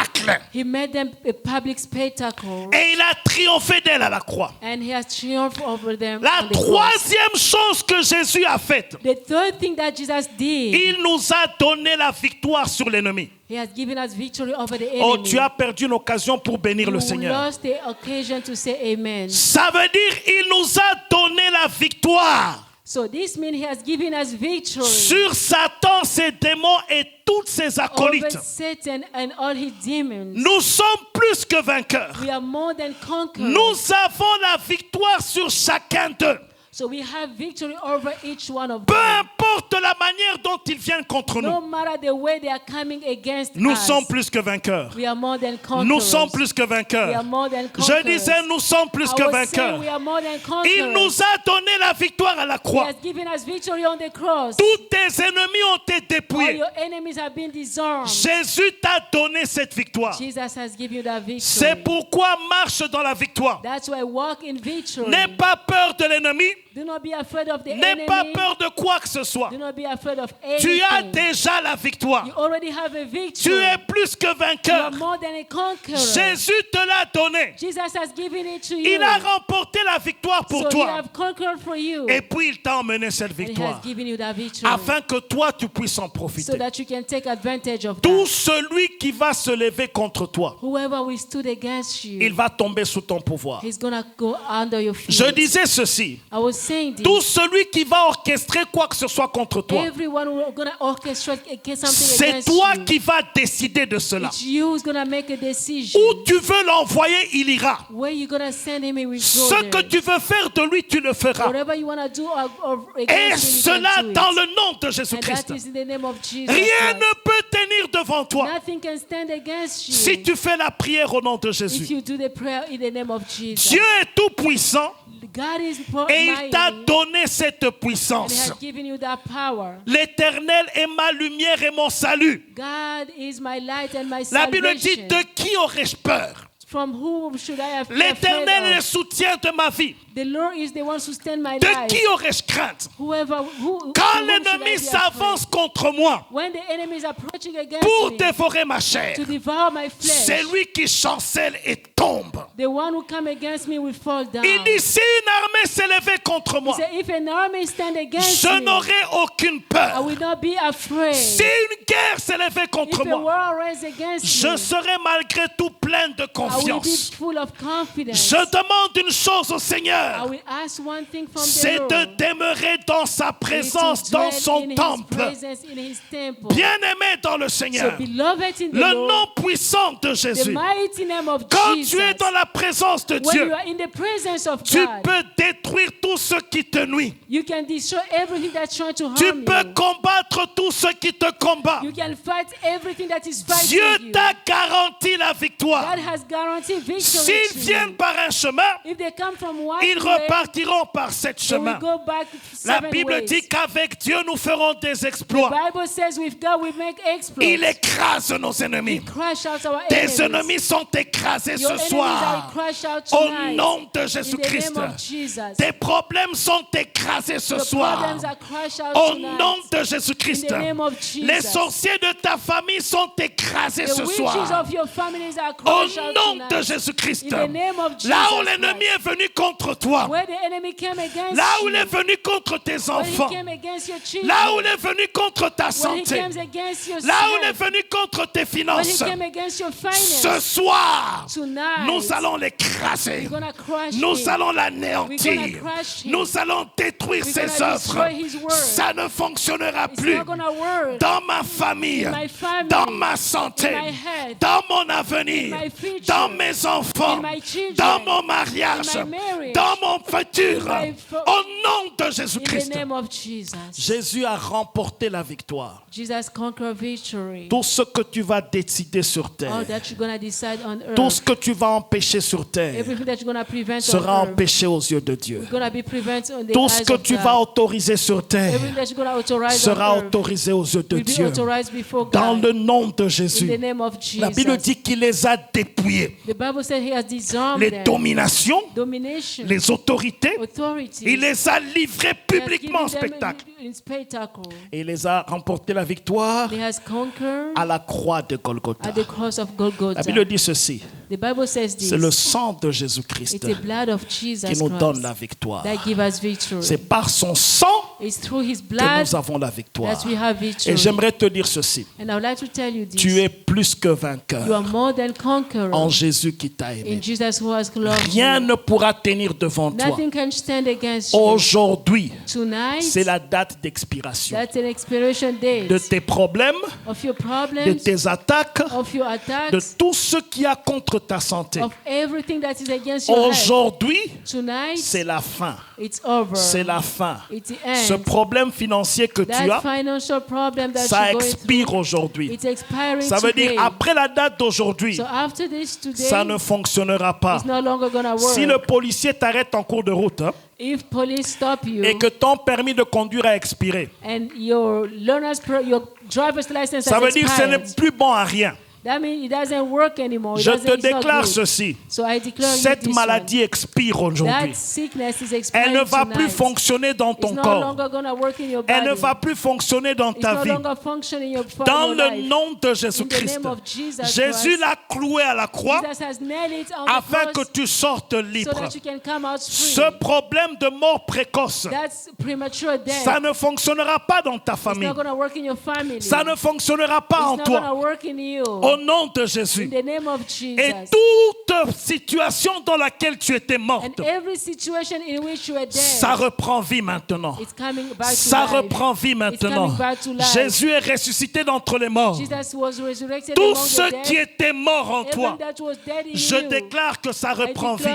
He made them a public spectacle. Et il a triomphé d'elle à la croix. And he has triumphed over them. La on the cross. troisième chose que Jésus a faite, The third thing that Jesus did, il nous a donné la victoire sur l'ennemi. he has given us victory over the enemy. Oh, tu as perdu une occasion pour bénir le You Seigneur. lost the occasion to say amen. Ça veut dire il nous a donné la victoire So this means he has given us victory sur Satan, ses démons et toutes ses over acolytes. Satan and all his demons. Nous sommes plus que vainqueurs. We are more than conquerors. Nous avons la victoire sur chacun d'eux. So we have victory over each one of Peu them. importe la manière dont ils viennent contre No nous, matter the way they are coming against nous us, sommes plus que vainqueurs. we are more than conquerors. Nous sommes plus que We are vainqueurs. more than Je conquerors. disais, nous sommes plus I que was saying vainqueurs. we are more than conquerors. Il nous a donné la victoire à la He croix. has given us victory on the cross. Tous tes ennemis ont été All dépouillés. your enemies have been disarmed. Jésus t'a donné cette victoire. Jesus has given you that victory. C'est pourquoi marche dans la victoire. That's why walk in victory. N'aie pas peur de l'ennemi. Do not be afraid of the N'aie enemy. pas peur de quoi que ce soit. Do not be afraid of anything. Tu as déjà la victoire. You already have a victory. Tu es plus que You vainqueur. are more than a conqueror. Jésus te l'a donné. Jesus has given it to you. Il a remporté la victoire pour so he toi. have conquered for you. Et puis il t'a emmené cette And he victoire. has given you that victory. Afin que toi tu puisses en So profiter. that you can take advantage of Tout that. celui qui va se lever contre toi, Whoever will stood against you, il va tomber sous ton pouvoir. he's going to go under your feet. Je disais ceci. I was saying this. Tout celui qui va orchestrer quoi que ce soit contre toi, Everyone who's going to orchestrate something c'est against toi you. qui vas décider de cela. It's you who's going to make a decision. Où tu veux l'envoyer, il ira. Where you going to send him, he will go Ce there. que tu veux faire de lui, tu le feras. Whatever you want to do or Et against him, you cela can do dans it. le nom de And Jésus-Christ. that is in the name of Jesus Rien Christ. ne peut tenir devant toi Nothing can stand against you si tu fais la prière au nom de if Jésus. you do the prayer in the name of Jesus. Dieu est tout puissant God is et il mighty t'a and donné cette he puissance. has given you that power. L'Éternel est ma lumière et mon salut. God is my light and my La Bible dit, salvation. de qui aurais-je peur? From whom should I have L'Éternel est le afraid of? soutien de ma vie. The Lord is the one who stand my De life. qui aurais-je crainte? Whoever, Quand who should I l'ennemi be s'avance afraid? contre moi When the enemy is approaching against pour me dévorer ma chair, to devour my flesh, c'est lui qui chancelle et tombe. the one who come against me will fall down. Il dit, si une armée s'est levée contre He moi, said, if an army stand against je me, n'aurai aucune I peur. will not be afraid. Si une guerre s'est levée If contre a moi, war rises against je me, serai malgré tout plein de I will be confiance. full of confidence. Je demande une chose au I Seigneur, will ask one thing from the c'est Lord. de demeurer dans sa It is to présence, dans dwell son in His temple. presence, in His temple. Bien-aimé dans le So Seigneur, beloved in the le Lord, nom puissant de the Jésus. mighty name of Quand Jesus. tu es dans la présence de When Dieu, you are in the presence of tu God, peux détruire tout ce qui te nuit. you can destroy everything that's trying to Tu harm peux you. combattre tout ce qui te combat. You can fight everything that is fighting Dieu you. t'a garanti la victoire. God has guaranteed victory S'ils to viennent you. par un chemin, If they come from one ils way, repartiront par sept they will chemins. go back La seven Bible ways. dit qu'avec Dieu, nous ferons des The exploits. Bible says with God we make exploits. Il écrase nos ennemis. Crush out our Tes enemies. ennemis sont écrasés Your ce soir. Au nom de Jésus-Christ. Tes problèmes sont écrasés ce soir. Au nom de Jésus-Christ. Les sorciers de ta famille sont écrasés ce soir. Au nom de Jésus-Christ. Là où l'ennemi est venu contre toi. Là où il est venu contre tes enfants. Là où il est venu contre ta santé. Là où il est venu contre tes finances. Ce soir, nous allons l'écraser. Nous allons l'anéantir. Nous allons détruire ses œuvres. Ça ne fonctionnera plus dans ma famille, dans ma santé, dans mon avenir, dans mes enfants, dans mon mariage, dans mon futur. Au nom de Jésus-Christ. Jésus a remporté la victoire. Tout ce que tu vas décider sur terre, tout ce que tu vas empêcher sur terre sera empêché aux yeux de Dieu. Tout ce que tu vas autoriser sur terre sera autorisé aux yeux de Dieu. Dans le nom de Jésus. La Bible dit qu'il les a dépouillés. Les dominations, les autorités, il les a livrés publiquement en spectacle. Et il les a remporté la victoire à la croix de Golgotha. La Bible dit ceci. C'est le sang de Jésus-Christ qui nous donne la victoire. C'est par son sang que nous avons la victoire. Et j'aimerais te dire ceci. Tu es plus que vainqueur en Jésus qui t'a aimé. Rien ne pourra tenir devant toi. Aujourd'hui, c'est la date d'expiration de tes problèmes, de tes attaques, de tout ce qu'il y a contre ta santé. Aujourd'hui, c'est la fin. C'est la fin. Ce problème financier que tu as, ça expire aujourd'hui. Ça veut dire après la date d'aujourd'hui, ça ne fonctionnera pas. Si le policier t'arrête en cours de route, et que ton permis de conduire a expiré, ça veut dire que ce n'est plus bon à rien. Je te déclare ceci. Cette maladie expire aujourd'hui. Elle ne va plus fonctionner dans ton corps. Elle ne va plus fonctionner dans ta vie. Dans le nom de Jésus-Christ. Jésus l'a cloué à la croix afin que tu sortes libre. Ce problème de mort précoce, ça ne fonctionnera pas dans ta famille. Ça ne fonctionnera pas en toi. Au nom de Jésus. Et toute situation dans laquelle tu étais morte, ça reprend vie maintenant. Ça reprend vie maintenant. Jésus est ressuscité d'entre les morts. Tout ce qui était mort en toi, je déclare que ça reprend vie.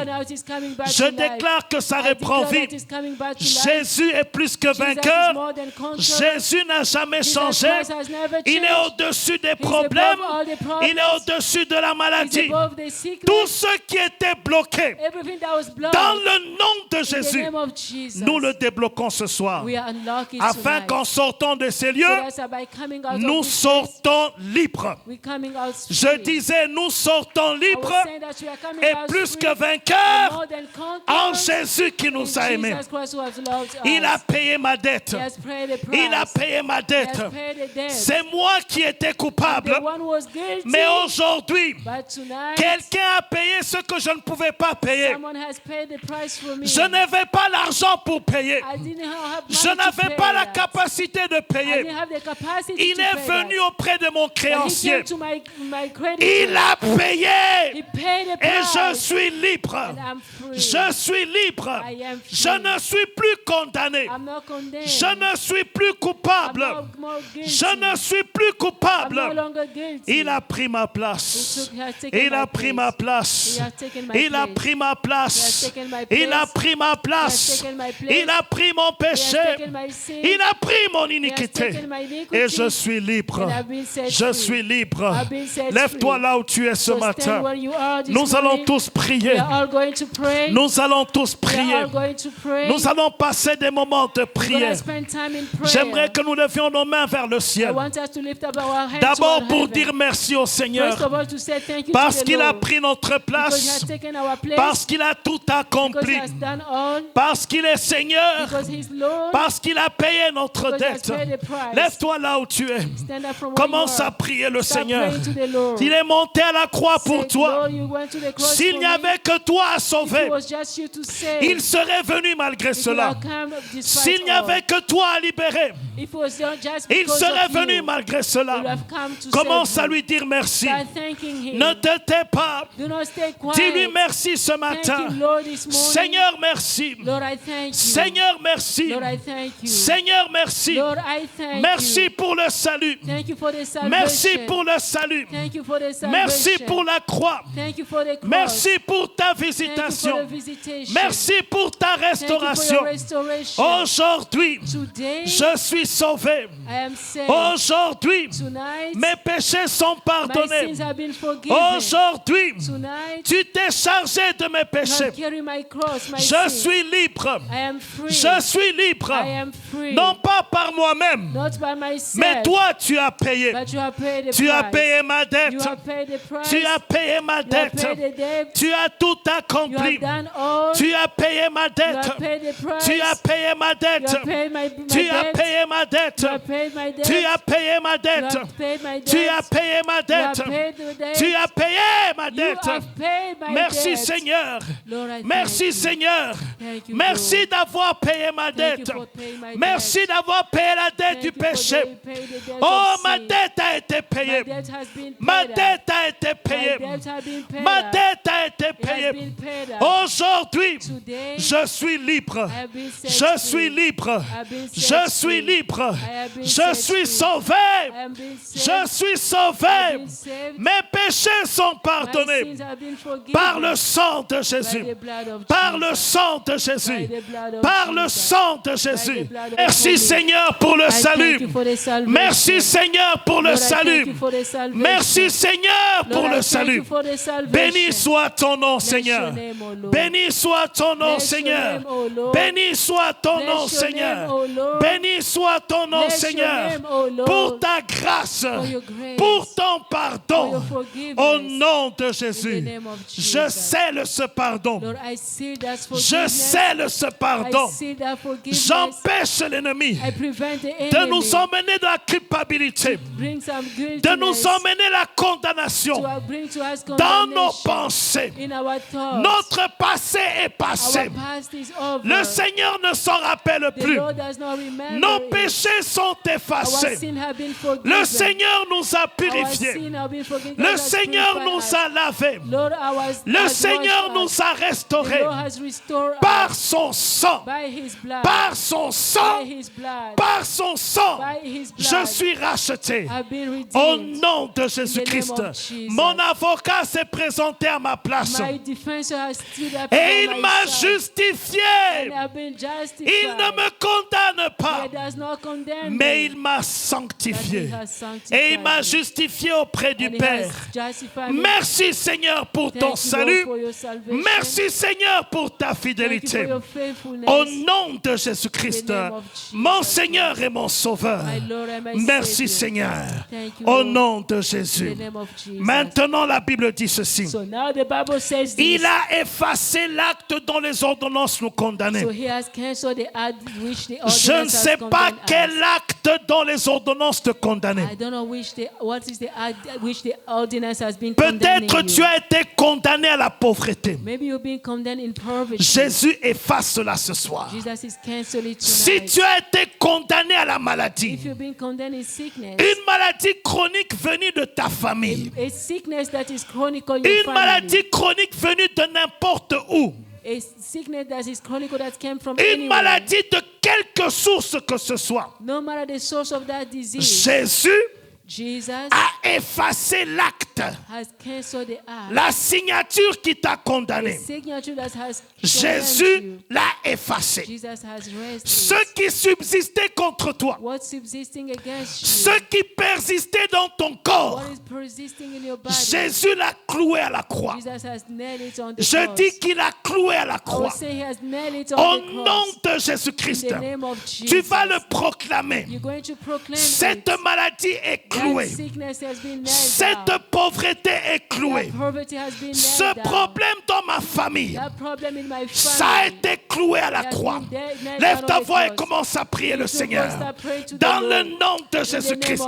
Je déclare que ça reprend vie. Jésus est plus que vainqueur. Jésus n'a jamais changé. Il est au-dessus des problèmes. Il est au-dessus de la maladie. Tout ce qui était bloqué, dans le nom de Jésus, nous le débloquons ce soir. Afin qu'en sortant de ces lieux, nous sortons libres. Je disais, nous sortons libres et plus que vainqueurs en Jésus qui nous a aimés. Il a payé ma dette. Il a payé ma dette. C'est moi qui étais coupable. Mais aujourd'hui, quelqu'un a payé ce que je ne pouvais pas payer. Je n'avais pas l'argent pour payer. Je n'avais pas la capacité de payer. Il est venu auprès de mon créancier. Il a payé. Et je suis libre. Je suis libre. Je ne suis plus condamné. Je ne suis plus coupable. Je ne suis plus coupable. Il a pris ma place. Il a pris ma place. Il a pris ma place. Il a pris ma place. Il a pris mon péché. Il a pris mon iniquité. Et je suis libre. Je suis libre. Lève-toi là où tu es ce matin. Nous Nous allons morning. tous We prier. are all going to pray. Nous allons tous We are prier. all going to pray. Nous allons passer des moments de We're going prière. to spend time in prayer. J'aimerais que nous levions nos mains vers le I ciel. want us to lift up our hands D'abord toward pour heaven. dire merci au Seigneur. First of all, to say thank you Parce to the qu'il a Lord. pris notre Because he place. has taken our place. Parce qu'il a tout Because accompli. he has done all. Parce qu'il est Seigneur. Because he is Lord. Parce qu'il a payé notre Because he has dette. paid the price. Lève-toi là où tu es. Stand up from where Commence you à are. prier le Start Seigneur. praying to the Lord. Il est monté à la croix pour Say, toi. Lord, you went to the cross S'il for n'y me. avait que toi à If sauver, it was just you to save, il serait venu malgré it would cela. have come despite S'il n'y all. avait que toi à libérer, If it was just il because serait of venu you, malgré it cela. would have come to Commence save à you. lui dire merci. Start thanking him. Ne te tais pas. Do not stay quiet. Dis-lui merci ce Thank matin. you, Lord, this morning. Seigneur, merci. Lord, I thank you. Seigneur, merci. Lord, I thank you. Seigneur, merci. Lord, I thank Merci you. pour le salut. Thank you for the salvation. Merci pour le salut. Thank you for the salvation. Merci pour la croix. Thank you for the cross. Merci pour ta Thank you for visitation. the visitation. Merci pour ta Thank you for restauration. your restoration. Aujourd'hui, Today, je suis sauvé. I am saved. Aujourd'hui, Tonight, mes péchés sont my pardonnés. sins have been forgiven. Aujourd'hui, Tonight, tu t'es chargé de mes you péchés. have carried my cross, my Je sin. suis libre. I am free. Je suis libre. I am free. Non pas par moi-même, Not by myself. mais toi tu as payé. But you have paid the Tu as price. payé ma dette. You have paid the price. Tu as payé ma You have dette. paid the debt. Tu as tout You accompli. have done all. Tu as payé ma You dette. have paid the price. Tu as payé ma You dette. have paid my Tu as debt. payé ma dette. You have paid my debt. Tu as payé ma You dette. have paid my debt. Tu as payé ma You dette. have paid the debt. Tu as payé ma You dette. have paid my Merci debt. Seigneur. Lord, I Merci thank you. Seigneur. Thank you, Merci Lord. d'avoir payé ma Thank you dette. for paying my Merci debt. d'avoir payé la dette Thank du you for péché. paying the debt Oh, of ma sin. dette a été My payée. debt has been Ma paid up. dette a été My payée. debt has been paid Ma up. dette a été It has payée. been paid up. Aujourd'hui, Today, je suis libre. I have been set Je free. suis libre. I have been set Je suis free. libre. I have been Je set suis free. sauvé. I have been saved. Je suis I sauvé. have been saved. Mes péchés sont My pardonnés sins have been forgiven par le sang de by Jésus. the blood of Par le Jesus. sang de By Jésus. the blood of Par le Jesus. sang de Jésus. the blood of Merci Jesus. Seigneur pour le I thank salut. you for the salvation. Merci Seigneur pour le Lord, I thank salut. you for the salvation. Merci Seigneur pour Lord, le I thank salut. you for the salvation. Béni soit ton nom, Bless Seigneur. your name, O Lord. Béni soit ton nom, Bless your Seigneur. name, O Lord. Béni soit ton Bless nom, your Seigneur. name, O Lord. Béni soit ton nom, Bless your Seigneur. name, O Lord. Pour ta grâce, For your grace. pour ton For pardon. your forgiveness. Au nom de In the Jésus, name of je Jesus. scelle ce pardon. Lord, I seal that Je forgiveness. scelle ce pardon. I seal that forgiveness. J'empêche l'ennemi I prevent the de enemy nous emmener dans la culpabilité, bring some guiltiness de nous emmener la condamnation to bring to us dans nos condemnation pensées. in our thoughts. Notre passé est Our passé. past is over. Le Seigneur ne s'en rappelle The plus. Lord does not remember Nos it. péchés sont Our effacés. sin have been forgiven. Le Seigneur nous a Our purifiés. sin have been forgiven. Le God has Seigneur purified nous us. a lavés. Lord, Le Seigneur nous a The restaurés Lord has restored par us son sang. by His blood. Par son sang. By His blood. Par son sang. By His blood. Je suis racheté. Have been redeemed. Au nom de Jésus-Christ, In the name of Jesus. mon avocat s'est présenté à ma place. My defensor has stood up Et for il my m'a side. justifié. And have been justified. Il ne me condamne pas, He does not condemn mais me, il m'a but sanctifié. He has sanctified Et il m'a me. justifié auprès du And He Père. has justified me. Merci Seigneur pour Thank ton you, Lord, salut. for your salvation. Merci Seigneur pour ta Thank you for fidélité. your faithfulness. Au nom de Jésus-Christ, In the name of Jesus. mon Seigneur et mon Sauveur. My Lord and my Merci Savior. Seigneur. Thank you, Au Lord. nom de In Jésus. the name of Jesus. Maintenant, la Bible dit ceci. So now the Bible says this. Il a effacé l'acte dont les ordonnances nous condamnaient. So He has cancelled the act which the Je ordinance ne has sais pas condemned quel us. acte dont les ordonnances te I condamnaient. don't know what is the act which the ordinance has been condemning Peut-être you. tu as été condamné à la pauvreté. Maybe you've been condemned in poverty. Jésus efface cela ce soir. Jesus is cancelling it Si tonight. tu as été condamné à la maladie, If you've been condemned in sickness, une maladie chronique venue de ta famille, a sickness that is chronic in your une family, maladie chronique venue de n'importe où, a sickness that is chronic that came from une anywhere, maladie de quelque source que ce soit, no matter the source of that disease, Jésus Jesus a effacé l'acte, has cancelled the act. la signature qui t'a The condamné. signature that has condemned Jésus you, l'a effacé. Jesus has raised Ce it. qui subsistait contre toi, What's subsisting against you? ce qui persistait dans ton corps, What is persisting in your body? Jésus l'a cloué à la croix. Jesus has nailed it on the Je cross. dis qu'il a cloué à la I will croix. say he has nailed it Au on the nom cross. de In Jésus-Christ, the name of tu Jesus. vas le proclamer. You're going to proclaim Cette it. maladie est That clouée. sickness has been nailed Cette down. pauvreté est clouée. That poverty has been Ce nailed down. problème dans ma famille, That problem in my ça a family. été cloué à la croix. Lève ta voix et commence à prier le Seigneur. Dans le nom de Jésus-Christ.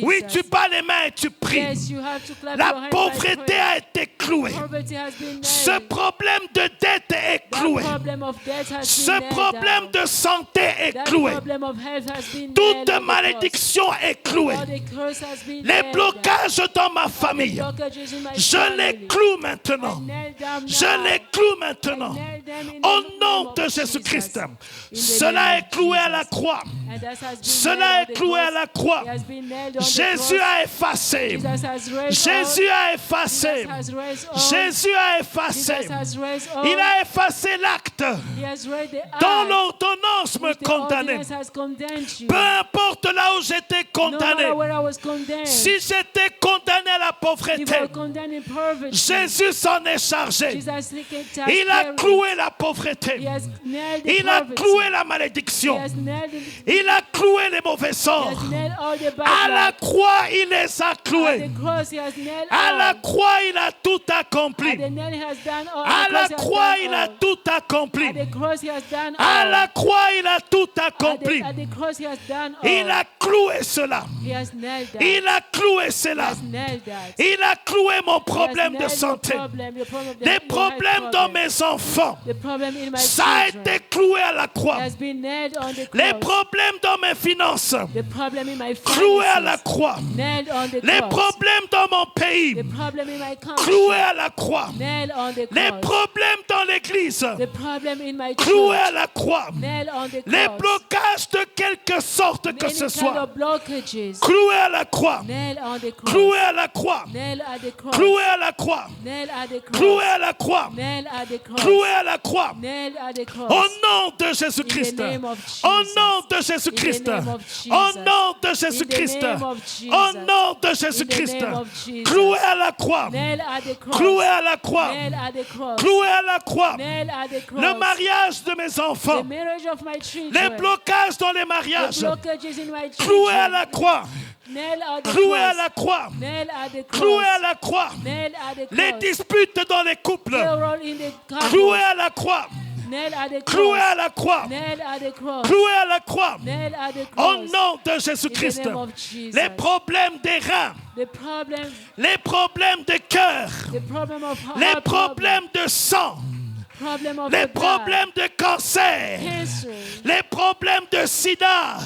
Oui, tu bats les mains et tu pries. Yes, you have to clap your La hands by pauvreté prayer. a été clouée. Poverty has been Ce nailed. problème de dette est That cloué. problem of death has Ce been nailed problème down. de santé est That cloué. problem of health has been nailed Toute on the cross. malédiction est clouée. All the curse has been Les nailed blocages dans ma down. famille, Blockages in my je family. les cloue maintenant. I nail them Je now. les cloue maintenant. Nail them in Au the name nom of de Jesus. Jésus-Christ. In the Cela name est of cloué à Jesus. la croix. And that has been Cela nailed est on the cloué à cross. la croix. It has been nailed on the Jésus cross. a effacé. Jesus has raised Jésus all. a effacé. Jesus has raised all. Jésus a effacé. Jesus has raised all. Il a effacé l'acte He has raised the dont act l'ordonnance me which the condamnait. ordinance has condemned you. Peu importe là où j'étais No matter condamné. where I was condemned. Si j'étais condamné à la If I pauvreté, was condemned in poverty. Jésus s'en est chargé. Jesus has Il a carried. cloué la He pauvreté. has nailed the Il a poverty. cloué la He malédiction. has nailed it. Il a cloué les mauvais He sorts. has nailed all the bad À la luck. croix, il les a At cloués. the cross, he has nailed À la all. croix, il a tout At accompli. the nail, he has done all. À At the la cross, he has croix, done il a all. tout accompli. At the cross, he has done À all. la croix, il a tout At accompli. the cross, he has done all. Il a cloué cela. He has nailed that. Il a cloué He cela. has nailed that. Il a cloué mon He has problème de nailed santé. your problem, your problem, Les your problèmes health dans problem. mes enfants. The problem in my Ça a children été cloué à la croix. has been nailed on the Les cross. problèmes dans mes finances. The problem in my Cloué à la finances croix. nailed on the Les cross. problèmes dans mon pays. The problem in my country Cloué à la croix. nailed on the Les cross. problèmes dans l'église. The problem in my Cloué à church la croix. nailed on the Les cross. blocages de quelque sorte que Many ce kind soit. of blockages Cloué à la croix. nailed on the cross. Cloué à la croix. Nailed at the cross. Cloué à la croix. Nailed at the cross. Cloué à la croix. Nailed at the cross. Cloué à la croix. Nailed at the cross. Au nom de Jésus-Christ. In the name of Jesus. Au nom de Jésus-Christ. In the name of Jesus. Au nom de Jésus-Christ. In the name of Jesus. Au nom de In Jésus-Christ. the name of Jesus. Cloué à la croix. Nailed at the cross. Cloué à la croix. Nailed at the cross. Cloué à la croix. Nailed at the cross. Le mariage de mes The enfants. marriage of my children. Les blocages dans les The mariages. blockages in my Cloué à children. la croix. Nailed at the Cloué à cross. la croix. Nailed at the cross. Cloué à la croix. Nailed at the Les cross. disputes dans les couples. They roll in the couple. Cloué à la croix. Nailed at the cross. Cloué à la croix. Nailed at the cross. Cloué à la croix. Nailed at the Au cross. nom de In Jésus-Christ. the name of Jesus. Les problèmes des reins. The problem, Les problèmes de cœur. the problem of Les heart problèmes de sang. problem of Les the blood, problèmes de cancer. cancer, Les problèmes de sida.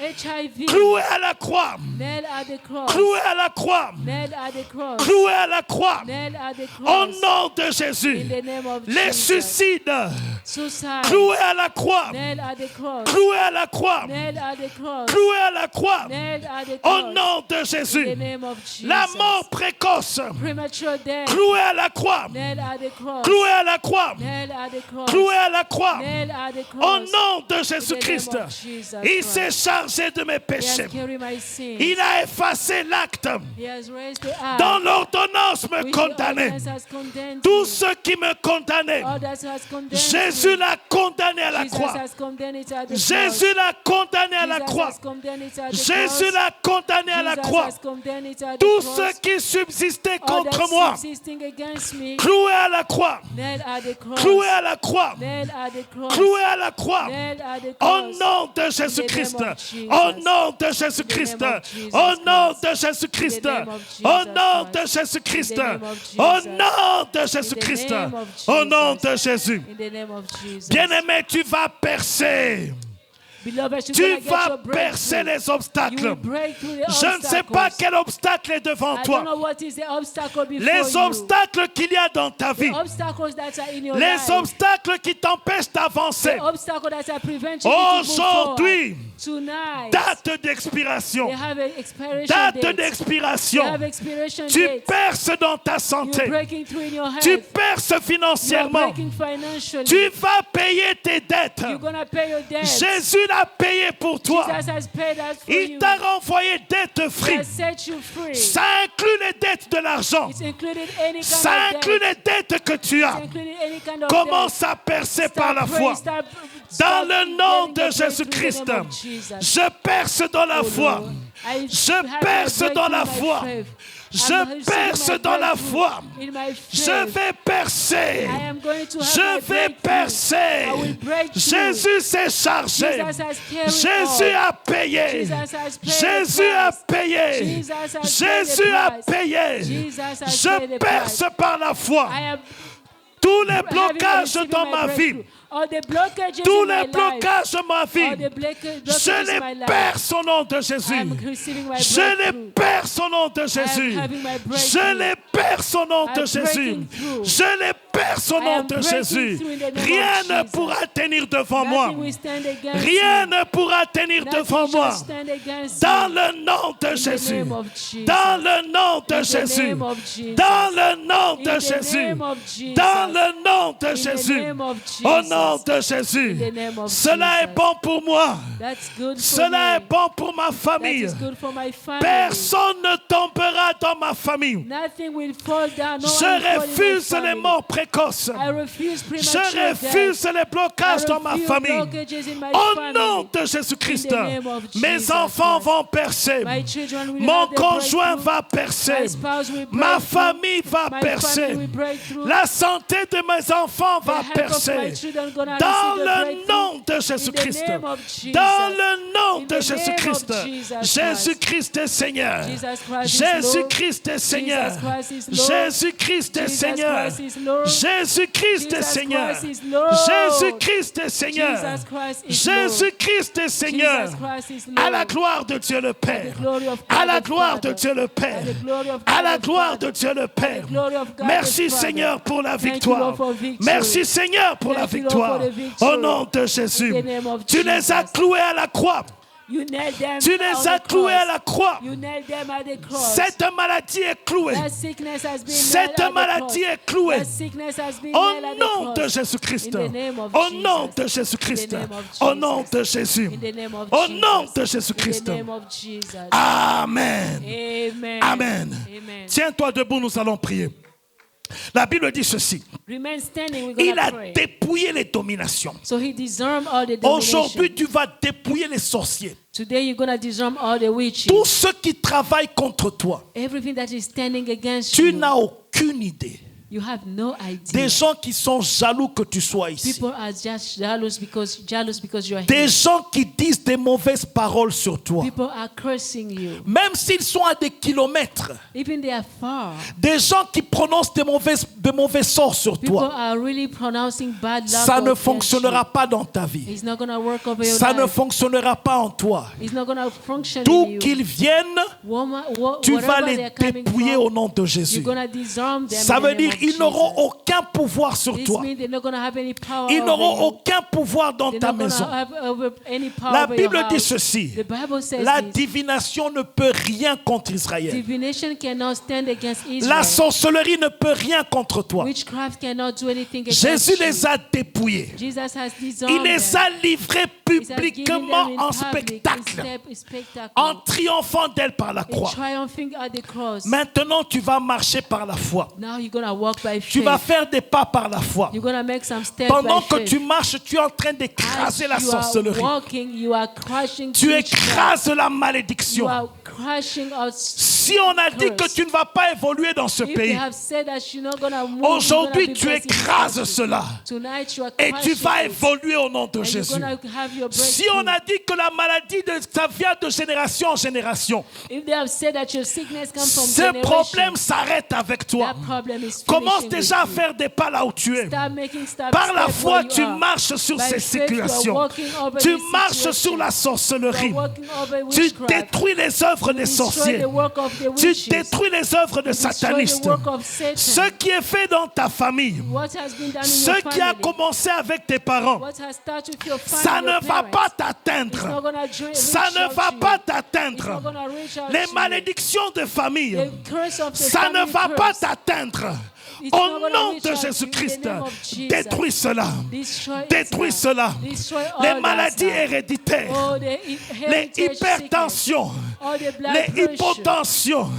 HIV, Cloué à la croix. nailed at the cross, Cloué à la croix. nailed at the cross, Cloué à la croix. nailed at the Au cross. nom de In Jésus. the name of Les Jesus. suicides. Suicide, Cloué à la croix. nailed at the cross, Cloué à la croix. nailed at the cross, Cloué à la croix. nailed at the Au cross. nom de In the Jésus. name of Jesus. La mort précoce. Premature death, Cloué à la croix. nailed at the cross, Cloué à la croix. nailed at the cross, Cloué à la croix. nailed at the Au cross. nom de Jésus-Christ. In the name of Jesus Il Christ. s'est chargé de mes He péchés. has carried my sins. Il a effacé l'acte He has raised the act. dont l'ordonnance me which the condamnait. ordinance has condemned Tout me. ce qui me condamnait, All that has condemned Jésus me. l'a condamné à la Jesus croix. has condemned it at the Jésus l'a condamné à cross. la Jesus croix. has condemned it at the Jésus cross. l'a condamné à la Jesus croix. has condemned it at the Tout cross. ce qui subsistait All contre that's moi, subsisting against me, cloué à la croix, nailed at the cross. cloué à la croix, Nailed at the cross. cloué à la croix. Nailed at the Au cross. nom de Jésus-Christ, In the name of Jesus. au nom de Jésus-Christ, In the name of Jesus au nom Christ. de Jésus-Christ, In the name of Jesus au nom de Christ. Jésus-Christ, In the name of Jesus. au nom de Jésus-Christ, name of au nom de Jesus. Jésus. In the name of Jesus. Bien-aimé, tu vas percer. Beloved, you're Tu gonna get vas your percer breakthrough. les You obstacles. will break through the Je ne sais pas obstacles. quel obstacle est devant I don't toi. know what is the obstacle before Les you. obstacles qu'il y a dans ta vie. The obstacles that are in your Les life. obstacles qui t'empêchent d'avancer. The obstacles that are preventing you to move Aujourd'hui, forward. Tonight, Date d'expiration. they have an expiration Date date. d'expiration. They have expiration Tu dates. perces dans ta You're santé. breaking through in your health. Tu perces You're financièrement. breaking financially. Tu vas payer tes dettes. You're going to pay your debts. Jésus l'a payé pour toi. Jesus has paid that for Il you. t'a renvoyé dettes He free. has set you free. Ça inclut les dettes de l'argent. It's included any kind Ça of inclut debt. les dettes que tu as. It's included any kind of Commence debt. à percer Start par la praying, foi. start Dans le nom getting de your breakthrough in the Jésus-Christ, name of Jesus. je perce dans la Oh foi. Lord, I Je have my perce dans la breakthrough in my foi. faith. Je I'm receiving perce my dans la breakthrough foi. in my Je faith. vais percer. I am going to have Je my vais breakthrough. percer. I will break through. Jésus s'est chargé. Jesus has carried Jésus all. a payé. Jesus has paid Jésus the a price. payé. Jesus has paid Jésus the a price. payé. Jesus has Je paid the perce price. par la foi. I am Tous les having blocages received dans my ma breakthrough. vie, All the blockages tous in my les life. blocages de ma All vie, the blockages je in my les life. perce au nom de Jésus. I'm receiving my Je les breakthrough. perce au nom de Jésus. having my breakthrough. Je les perce au nom de I'm Jésus. breaking through. Je les perce au I nom am de breaking Jésus. through in the name Rien of ne Jesus. pourra tenir devant moi. Nothing will stand against Rien me. ne pourra tenir Nothing devant shall moi. stand against Dans me. le nom de In the Jésus. name of Jesus. Dans le nom de In the Jésus. name of Jesus. Dans le nom In de the Jésus. name of Jesus. Dans le nom de In the Jésus. name of Au Jesus. nom de Jésus. In the name of Cela Jesus. est bon pour moi. That's good for Cela est me. bon pour ma That famille. is good for my family. Personne ne tombera dans ma famille. Nothing will fall down. No Je one will fall in my refuse les family. morts précoces. I refuse premature Je refuse death. les blocages I dans ma refuse famille. blockages in my Au family. nom de Jésus-Christ, In the name of mes Jesus enfants Christ. vont percer. My children will Mon have the conjoint breakthrough. va percer. My spouse will break Ma through. famille va My percer. family will break through. La santé de mes enfants The va health of my percer. children gonna Dans receive the le breakthrough. nom de In Jésus-Christ. the name of Jesus. Dans le nom In de the name Jésus-Christ. of Jesus Jésus-Christ est Seigneur. Jesus Christ is Lord. Jésus-Christ est Seigneur. Jesus Christ is Lord. Jésus-Christ est Jesus Seigneur. Christ is Lord. Jésus-Christ est Jesus Seigneur. Christ is Lord. Jésus-Christ est Seigneur. Jesus Christ is Lord. Jésus-Christ est Seigneur. Jesus Christ is Lord. À la gloire de Dieu le Père. The glory of God À la the gloire de Father. Dieu le Père. And the glory of À God la the gloire Father. de Dieu le Père. And the glory of God Merci the Father. Seigneur pour la Thank you, victoire. Lord, for victory. Merci Seigneur pour la Thank you, Lord, victoire. for the victory. Au nom de Jésus. In the name of Tu les as Jesus. cloués à la croix. You nailed them Tu on les as the cloués à cross. la croix. You nailed them at the cross. Cette maladie est clouée. That sickness has been Cette nailed at the maladie cross. est clouée. That sickness has been Au nailed at the nom de cross. Jésus-Christ. In the name of Au Jesus. nom de Jésus-Christ. In the name of Au nom Jesus. de Jésus. In the name of Au Jesus. nom de In Jésus-Christ. the name of Jesus. Amen. Amen. Amen. Amen. Tiens-toi debout, nous allons prier. La Bible dit ceci. Remain standing. We're Il gonna a pray. dépouillé les dominations. So he disarmed all the domination. Aujourd'hui, tu vas dépouiller les sorciers. Today you're gonna disarm all the witches. Tous ceux qui travaillent contre toi, Everything that is standing against tu you. n'as aucune idée. You have no idea. Des gens qui sont jaloux que tu sois ici. People are just jealous because you are Des here. gens qui disent des mauvaises paroles sur toi. People are cursing you. Même s'ils sont à des kilomètres. Even they are far. Des gens qui prononcent de mauvais sorts sur People toi. are really pronouncing bad luck Ça ne against fonctionnera you. pas dans ta vie. It's not gonna work over your Ça ne life. fonctionnera pas en toi. It's not gonna function in D'où you. qu'ils viennent, tu vas Whatever les they're coming dépouiller from, au nom de you're Jésus. gonna disarm them. Ça in the veut name dire of qu'ils n'auront Jesus. aucun pouvoir sur This toi. means they're not gonna have any power Ils over n'auront you. aucun pouvoir dans They're ta not gonna maison. have any power La over your Bible dit house. ceci. The Bible says La this. divination ne peut rien contre Israël. Divination cannot stand against La Israel. sorcellerie ne peut rien contre toi. Witchcraft cannot do anything against Jésus you. les a dépouillés. Jesus has Il disarmed les them. a livrés He has given publiquement them in en public, spectacle, in spectacle, en triomphant d'elle par la in croix. triumphing at the cross. Maintenant, tu vas marcher par la foi. Now you're gonna walk by Tu faith. vas faire des pas par la foi. You're gonna make some steps Pendant by que faith. tu marches, tu es en train d'écraser la As you are sorcellerie. walking, you are crushing Tu witchcraft. écrases la You malédiction. are crushing out. Si on a dit que tu ne vas pas évoluer dans ce If they pays, have said that you're not gonna move, aujourd'hui you're tu gonna be blessed in écrases Jesus. cela. Tonight you are Et tu crushing vas it. évoluer au nom de And you're Jésus. gonna have your Si breakthrough. on a dit que la maladie, ça vient de génération en génération, If they have said that your sickness comes from ce generation, problème s'arrête avec toi. that problem is finished Commence with déjà à you. faire des pas là où tu es. Start making steps Par la where foi, you tu are. marches sur By ces faith, you are situations. walking over Tu this marches situation. sur la You sorcellerie. are walking over Tu witchcraft. détruis les œuvres des Destroy sorciers. the work of the Tu witches. détruis les œuvres de Destroy satanistes. the work of Satan. Ce qui est fait dans ta famille, What has been done in ce your qui a family. commencé avec tes parents, What has started with your family, ça your ne va parents. pas It's t'atteindre. not gonna reach Ça ne out va to pas you. It's t'atteindre. not gonna reach out Les to malédictions de famille, you. The curse of the ça ne family va pas curse. t'atteindre. It's Au not gonna nom reach de out to you in Jésus-Christ, the name of Jesus. détruis cela. Destroy it Détruis now. cela. Destroy all Les that maladies now. héréditaires, All the les heritage hypertensions, sickness, all the blood les pressure, hypotensions,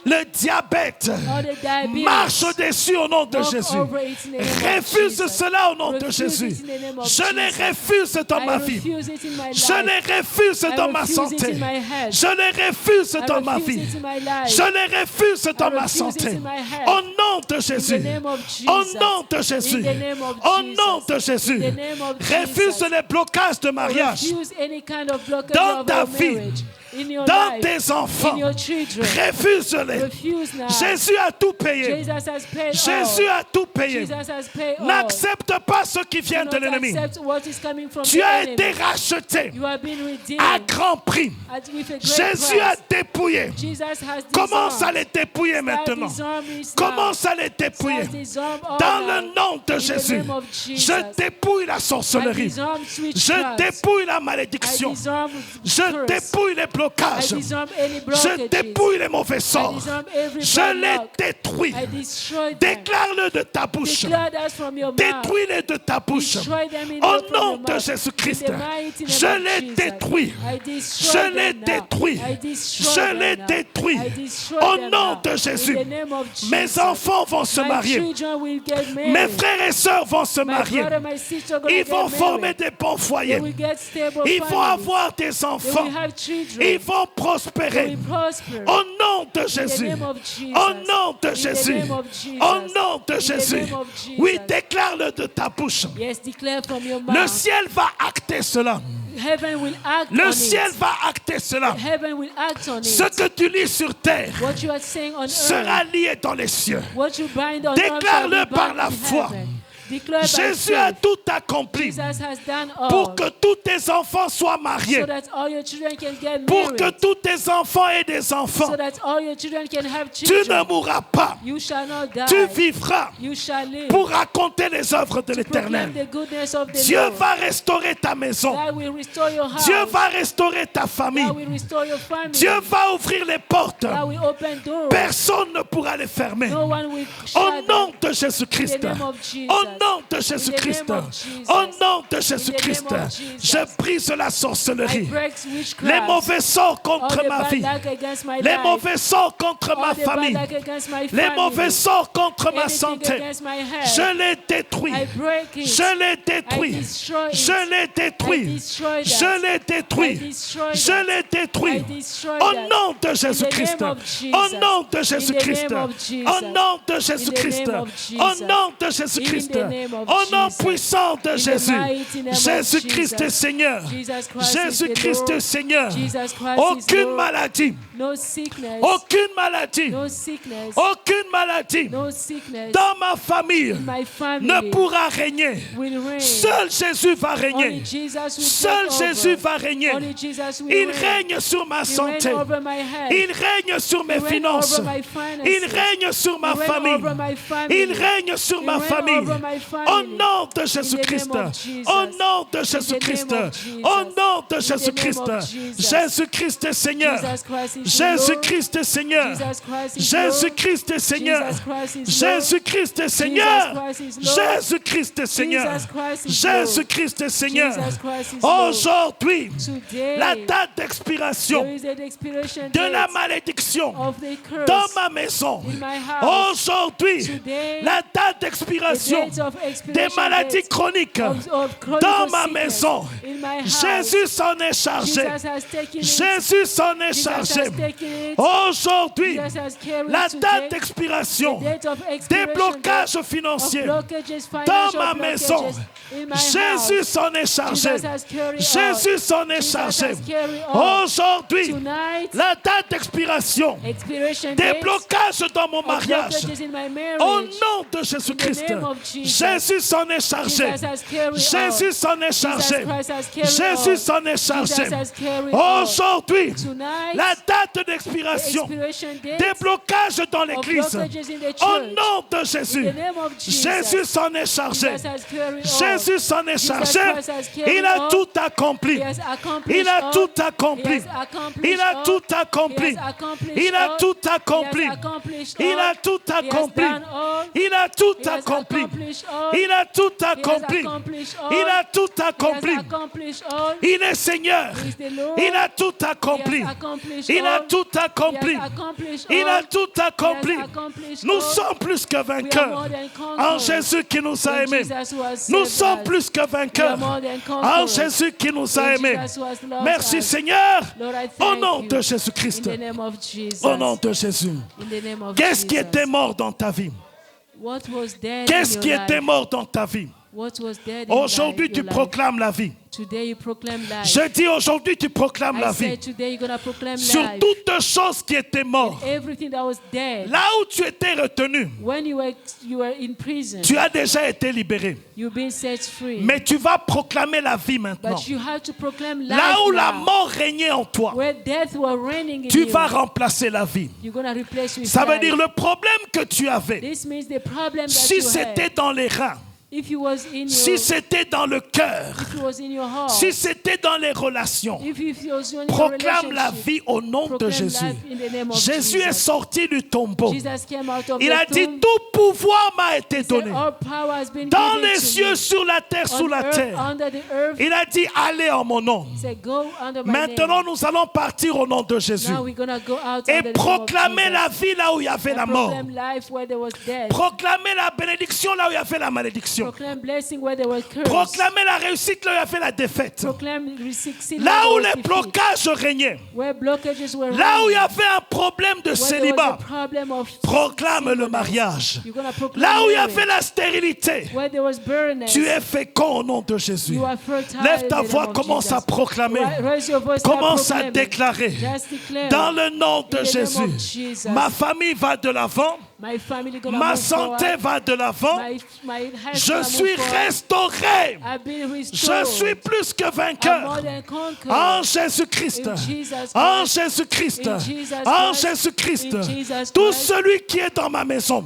le diabète, all the diabetes. marche au-dessus au nom de Walk Jésus. over it in the name of Refuse Jesus. cela au nom de Refuse Jésus. it in the name of Je les Jesus. refuse dans I ma vie. refuse it in my Je life. les refuse I dans ma refuse santé. it in my health. Je les refuse I dans ma refuse vie. it in my life. Je les refuse dans ma refuse it santé. in my health. Au nom de Jésus. In the name of Jesus. Au nom de Jésus. In the name of Au Jesus. nom de Jésus. In the name of Refuse Jesus. les blocages de mariage Refuse any kind of blockage dans of ta your vie, marriage. In your dans life. tes enfants. In your children. Refuse-les. Refuse now. Jésus a tout payé. Jesus has paid Jésus all. a tout payé. Jesus has paid all. N'accepte pas ce qui Do vient de not l'ennemi. accept what is coming from Tu the as enemy. été racheté You have been redeemed à grand prix. with a great Jésus a price. dépouillé. Jesus has Commence à disarmed. les dépouiller Start maintenant. disarming now. Commence à les dépouiller. Start disarm all Dans now. le nom de In the Jésus, name of Jesus. je dépouille la I sorcellerie. disarm Je witchcraft. dépouille la I malédiction. disarm Je curse. dépouille les I blocages. disarm any Je blockages. dépouille les mauvais I sorts. disarm every Je bad les luck. détruis. I destroy them. Déclare-le de ta bouche. Declare that from your mouth. Détruis-les de ta bouche. Destroy them in Au from your nom de mouth. Jésus-Christ, In the mighty name je of les Jesus. détruis. I destroy Je les them now. détruis. I destroy Je them les now. détruis. I destroy Au them nom now. de Jésus. In the name of Jesus. Mes enfants vont se My marier. children will get married. Mes frères et sœurs vont se My marier. brother, my sister are gonna Ils get vont married. former des bons They foyers. will get stable Ils vont families. avoir des They enfants. will have children. Ils vont They prospérer. will prosper. Au nom de In the Jésus. name of Jesus. Au nom de In the Jésus. name of Jesus. Au nom de In the Jésus. name of Jesus. Oui, déclare-le de ta bouche. Yes, declare from your mouth. Le ciel va acter cela. Heaven will act Le on ciel it. va acter cela. Heaven will act on Ce it. que tu lis sur terre What you are saying on sera earth, lié dans les cieux. what you bind on Déclare-le earth shall be par bound la in foi. heaven. Declare by Jésus a faith. tout accompli Jesus has done all pour que tous tes enfants soient mariés, so that all your children can get pour que married, tous tes enfants aient des enfants. so that all your children can have Tu children. ne mourras pas, You shall not die. tu vivras You shall live pour raconter les œuvres de to proclaim l'Éternel. the goodness of the Dieu Lord. va restaurer ta maison. God will restore your house. Dieu va restaurer ta God famille. will restore your family. Dieu va ouvrir les portes. God will open doors. Personne ne pourra les fermer. No one will Au shut nom them. de Jésus-Christ. In the name of Jesus. Au nom de In Jésus-Christ. the name of Jesus. Au nom de In Jésus-Christ. the name of Jesus. Je brise la I sorcellerie. break Les witchcraft. mauvais sorts All contre the ma bad vie. luck against my Les life. mauvais sorts contre ma All the bad famille. luck against my Les family. mauvais sorts contre ma Anything santé. against my health. Je les détruis. I break it. Je les I détruis. destroy it. Je les I détruis. destroy that. Je les I détruis. destroy Je that. les détruis. I destroy Au that. nom de In Jésus-Christ. the name of Jesus. Au nom de In Jésus-Christ. the name of Jesus. Au nom de In Jésus-Christ. the name of Au Jesus. nom de Jésus-Christ. In the name of Au nom Jesus. puissant de In the Jésus. mighty name of Jésus-Christ est Jesus. Seigneur. Jesus Christ is the Jésus-Christ Lord. est Seigneur. Jesus Christ is Aucune Lord. maladie. No sickness. Aucune maladie. No sickness. Aucune maladie No sickness. dans ma famille My family ne pourra régner. will reign. Seul Jésus va Only régner. Jesus will Seul take Jésus over. va régner. Only Jesus will Il reign. règne sur ma He santé. reign over my health. Il règne sur mes He reign finances. over my finances. Il règne sur ma He reign famille. over my family. Il règne sur He ma reign famille. over my family. Au nom de In the Jésus-Christ. name of Jesus. Au nom de In the Jésus-Christ. name of Jesus. Au nom de In the Jésus-Christ. name of Jesus. Jésus-Christ est Seigneur. Jesus Christ is Jésus-Christ est Seigneur. Jesus Christ is Lord. Jésus-Christ est Seigneur. Jesus Christ is Lord. Jésus-Christ est Seigneur. Christ is Lord. Jésus-Christ est Seigneur. Jesus Christ is Lord. Jésus-Christ est Seigneur. Jesus Christ is Lord. Aujourd'hui, Today, la date d'expiration there is an expiration de la date malédiction of the curse dans ma maison. in my house. Aujourd'hui, Today, la date the d'expiration date of des expiration maladies dates chroniques of chronic dans ma sickness maison. in my house. Jésus s'en est chargé. Jesus has taken it. Jésus s'en est Jesus chargé. has taken it. Aujourd'hui, Jesus has carried la today date d'expiration the date of des expiration blocages date financiers of blockages, dans financial ma maison. blockages in my Jésus house. s'en est chargé. Jesus has carried Jésus on. s'en est Jesus chargé. has carried on. Aujourd'hui, Tonight, la date d'expiration expiration des dates blocages dans mon of mariage. blockages in my marriage. Au nom de Jésus-Christ, name of Jesus. Jésus s'en est chargé. Jesus has carried Jésus on. s'en est chargé. Jesus Christ has carried Jésus on. s'en est chargé. Jesus has carried on. Aujourd'hui, Tonight, la date the d'expiration expiration des date blocages dans of l'Église. blockages in the Au church. nom de In Jésus, the name of Jesus. Jésus s'en est chargé. Jesus has carried on. Jésus s'en est Jesus chargé. Christ has carried Il a on. tout accompli. He has accomplished Il a all. tout He accompli. has accomplished Il a all. tout accompli. He has accomplished Il a all. tout He accompli. has accomplished Il all. a tout He has accompli. done all. Il a tout He has accompli. accomplished all. Il a tout He has accompli. accomplished all. Il a tout He has accompli. accomplished all. Il est Seigneur. He is the Lord. Il a tout He accompli. has accomplished Il a all. tout He accompli. has accomplished Il all. a tout He has accompli. accomplished Nous all. sommes plus que We are more vainqueurs than en conquerors. Jésus qui nous a In aimés. Jesus who has Nous saved sommes us. plus que We are vainqueurs more than en conquerors. Jésus qui nous a In aimés. Jesus who has loved Merci us. Seigneur. Lord, I Au thank nom you. de Jésus-Christ. In the name of Jesus. Au nom de Jésus. In the name of Qu'est-ce qui Jesus. était mort dans ta vie? What was dead Qu'est-ce in qui your était life? mort dans ta vie? What was dead in Aujourd'hui, your tu life? proclames la vie. Today you proclaim life. Je dis aujourd'hui, tu proclames la I say vie. today you're going to proclaim Sur life. toutes choses qui étaient mortes. Everything that was dead. Là où tu étais retenu, When you were in prison, tu as déjà été libéré. you've been set free. Mais tu vas proclamer la vie maintenant. But you have to proclaim life Là où la now. mort régnait en toi, Where death was reigning in tu you, vas remplacer la vie. you're going to replace with Ça veut life. dire le problème que tu avais, This means the problem that si you c'était had, dans les reins, if it was in si your, c'était dans le cœur, if it was in your heart, si c'était dans les relations, if it was in your proclame la relationship, vie au nom de proclaim Jésus. life in the name of Jésus est Jesus. sorti du tombeau. Jesus came out of Il the a dit, tomb. tout pouvoir m'a été He said, donné. all power has been Dans given les to cieux, me. sur la terre, sous On la earth, terre. under the earth. Il a dit, allez en mon nom. He said, go under my Maintenant, name. nous allons partir au nom de Jésus. Now we're gonna go out Et under the name of proclamer Jesus. la vie là où il y avait la And mort. proclaim life where there was death. Proclamer la bénédiction là où il y avait la malédiction. Proclaim blessing where there was curse. Proclamer la réussite là où il y avait la défaite. Proclaim succeed Là où where there les was defeat. blocages régnaient. Where blockages were Là où il y reigning. avait un problème de Where there was célibat. a problem of Proclame le singleness. mariage. You're gonna proclaim Là où il y marriage. avait la stérilité. Where there was barrenness. Tu es fécond au nom de Jésus. You are fertile Lève in ta the voix, name of commence Jesus. à proclamer. Raise your voice, Commence start à proclaiming. déclarer. Just declare. Dans le nom de In the name of Jésus, Jesus. ma famille va de l'avant. My family gonna Ma move santé forward. va de l'avant. My health Je gonna suis move forward. restauré. I've been Je restored. suis plus que I'm vainqueur. more than conqueror. En Jésus-Christ. In Jesus En Christ. Jésus-Christ. In Jesus En Christ. Jésus-Christ. In Jesus Tout Christ. celui qui est dans ma maison,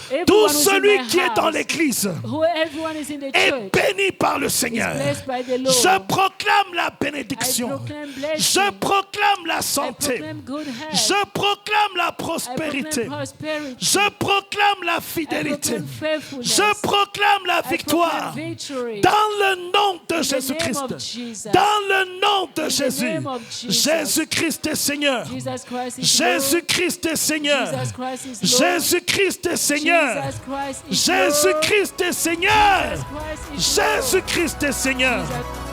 Everyone tout who's in celui my qui est dans house, l'église everyone is in the est church béni par le is Seigneur. blessed by the Lord. Je proclame la I bénédiction. proclaim blessing. Je proclame la I santé. proclaim good health. Je proclame la I prospérité. proclaim prosperity. Je proclame la I fidélité. proclaim faithfulness. Je proclame la I proclaim victoire. victory. Dans le nom de In the name Jésus-Christ. of Jesus. Dans le nom de In the Jésus. name of Jesus. Jésus-Christ est Seigneur. Jesus Christ is Lord. Jésus-Christ est Seigneur. Jesus Christ is Lord. Jésus-Christ est Seigneur. Jesus Christ is Lord. Jésus-Christ est Seigneur. Jesus Christ is Lord. Jésus-Christ est Seigneur. Jesus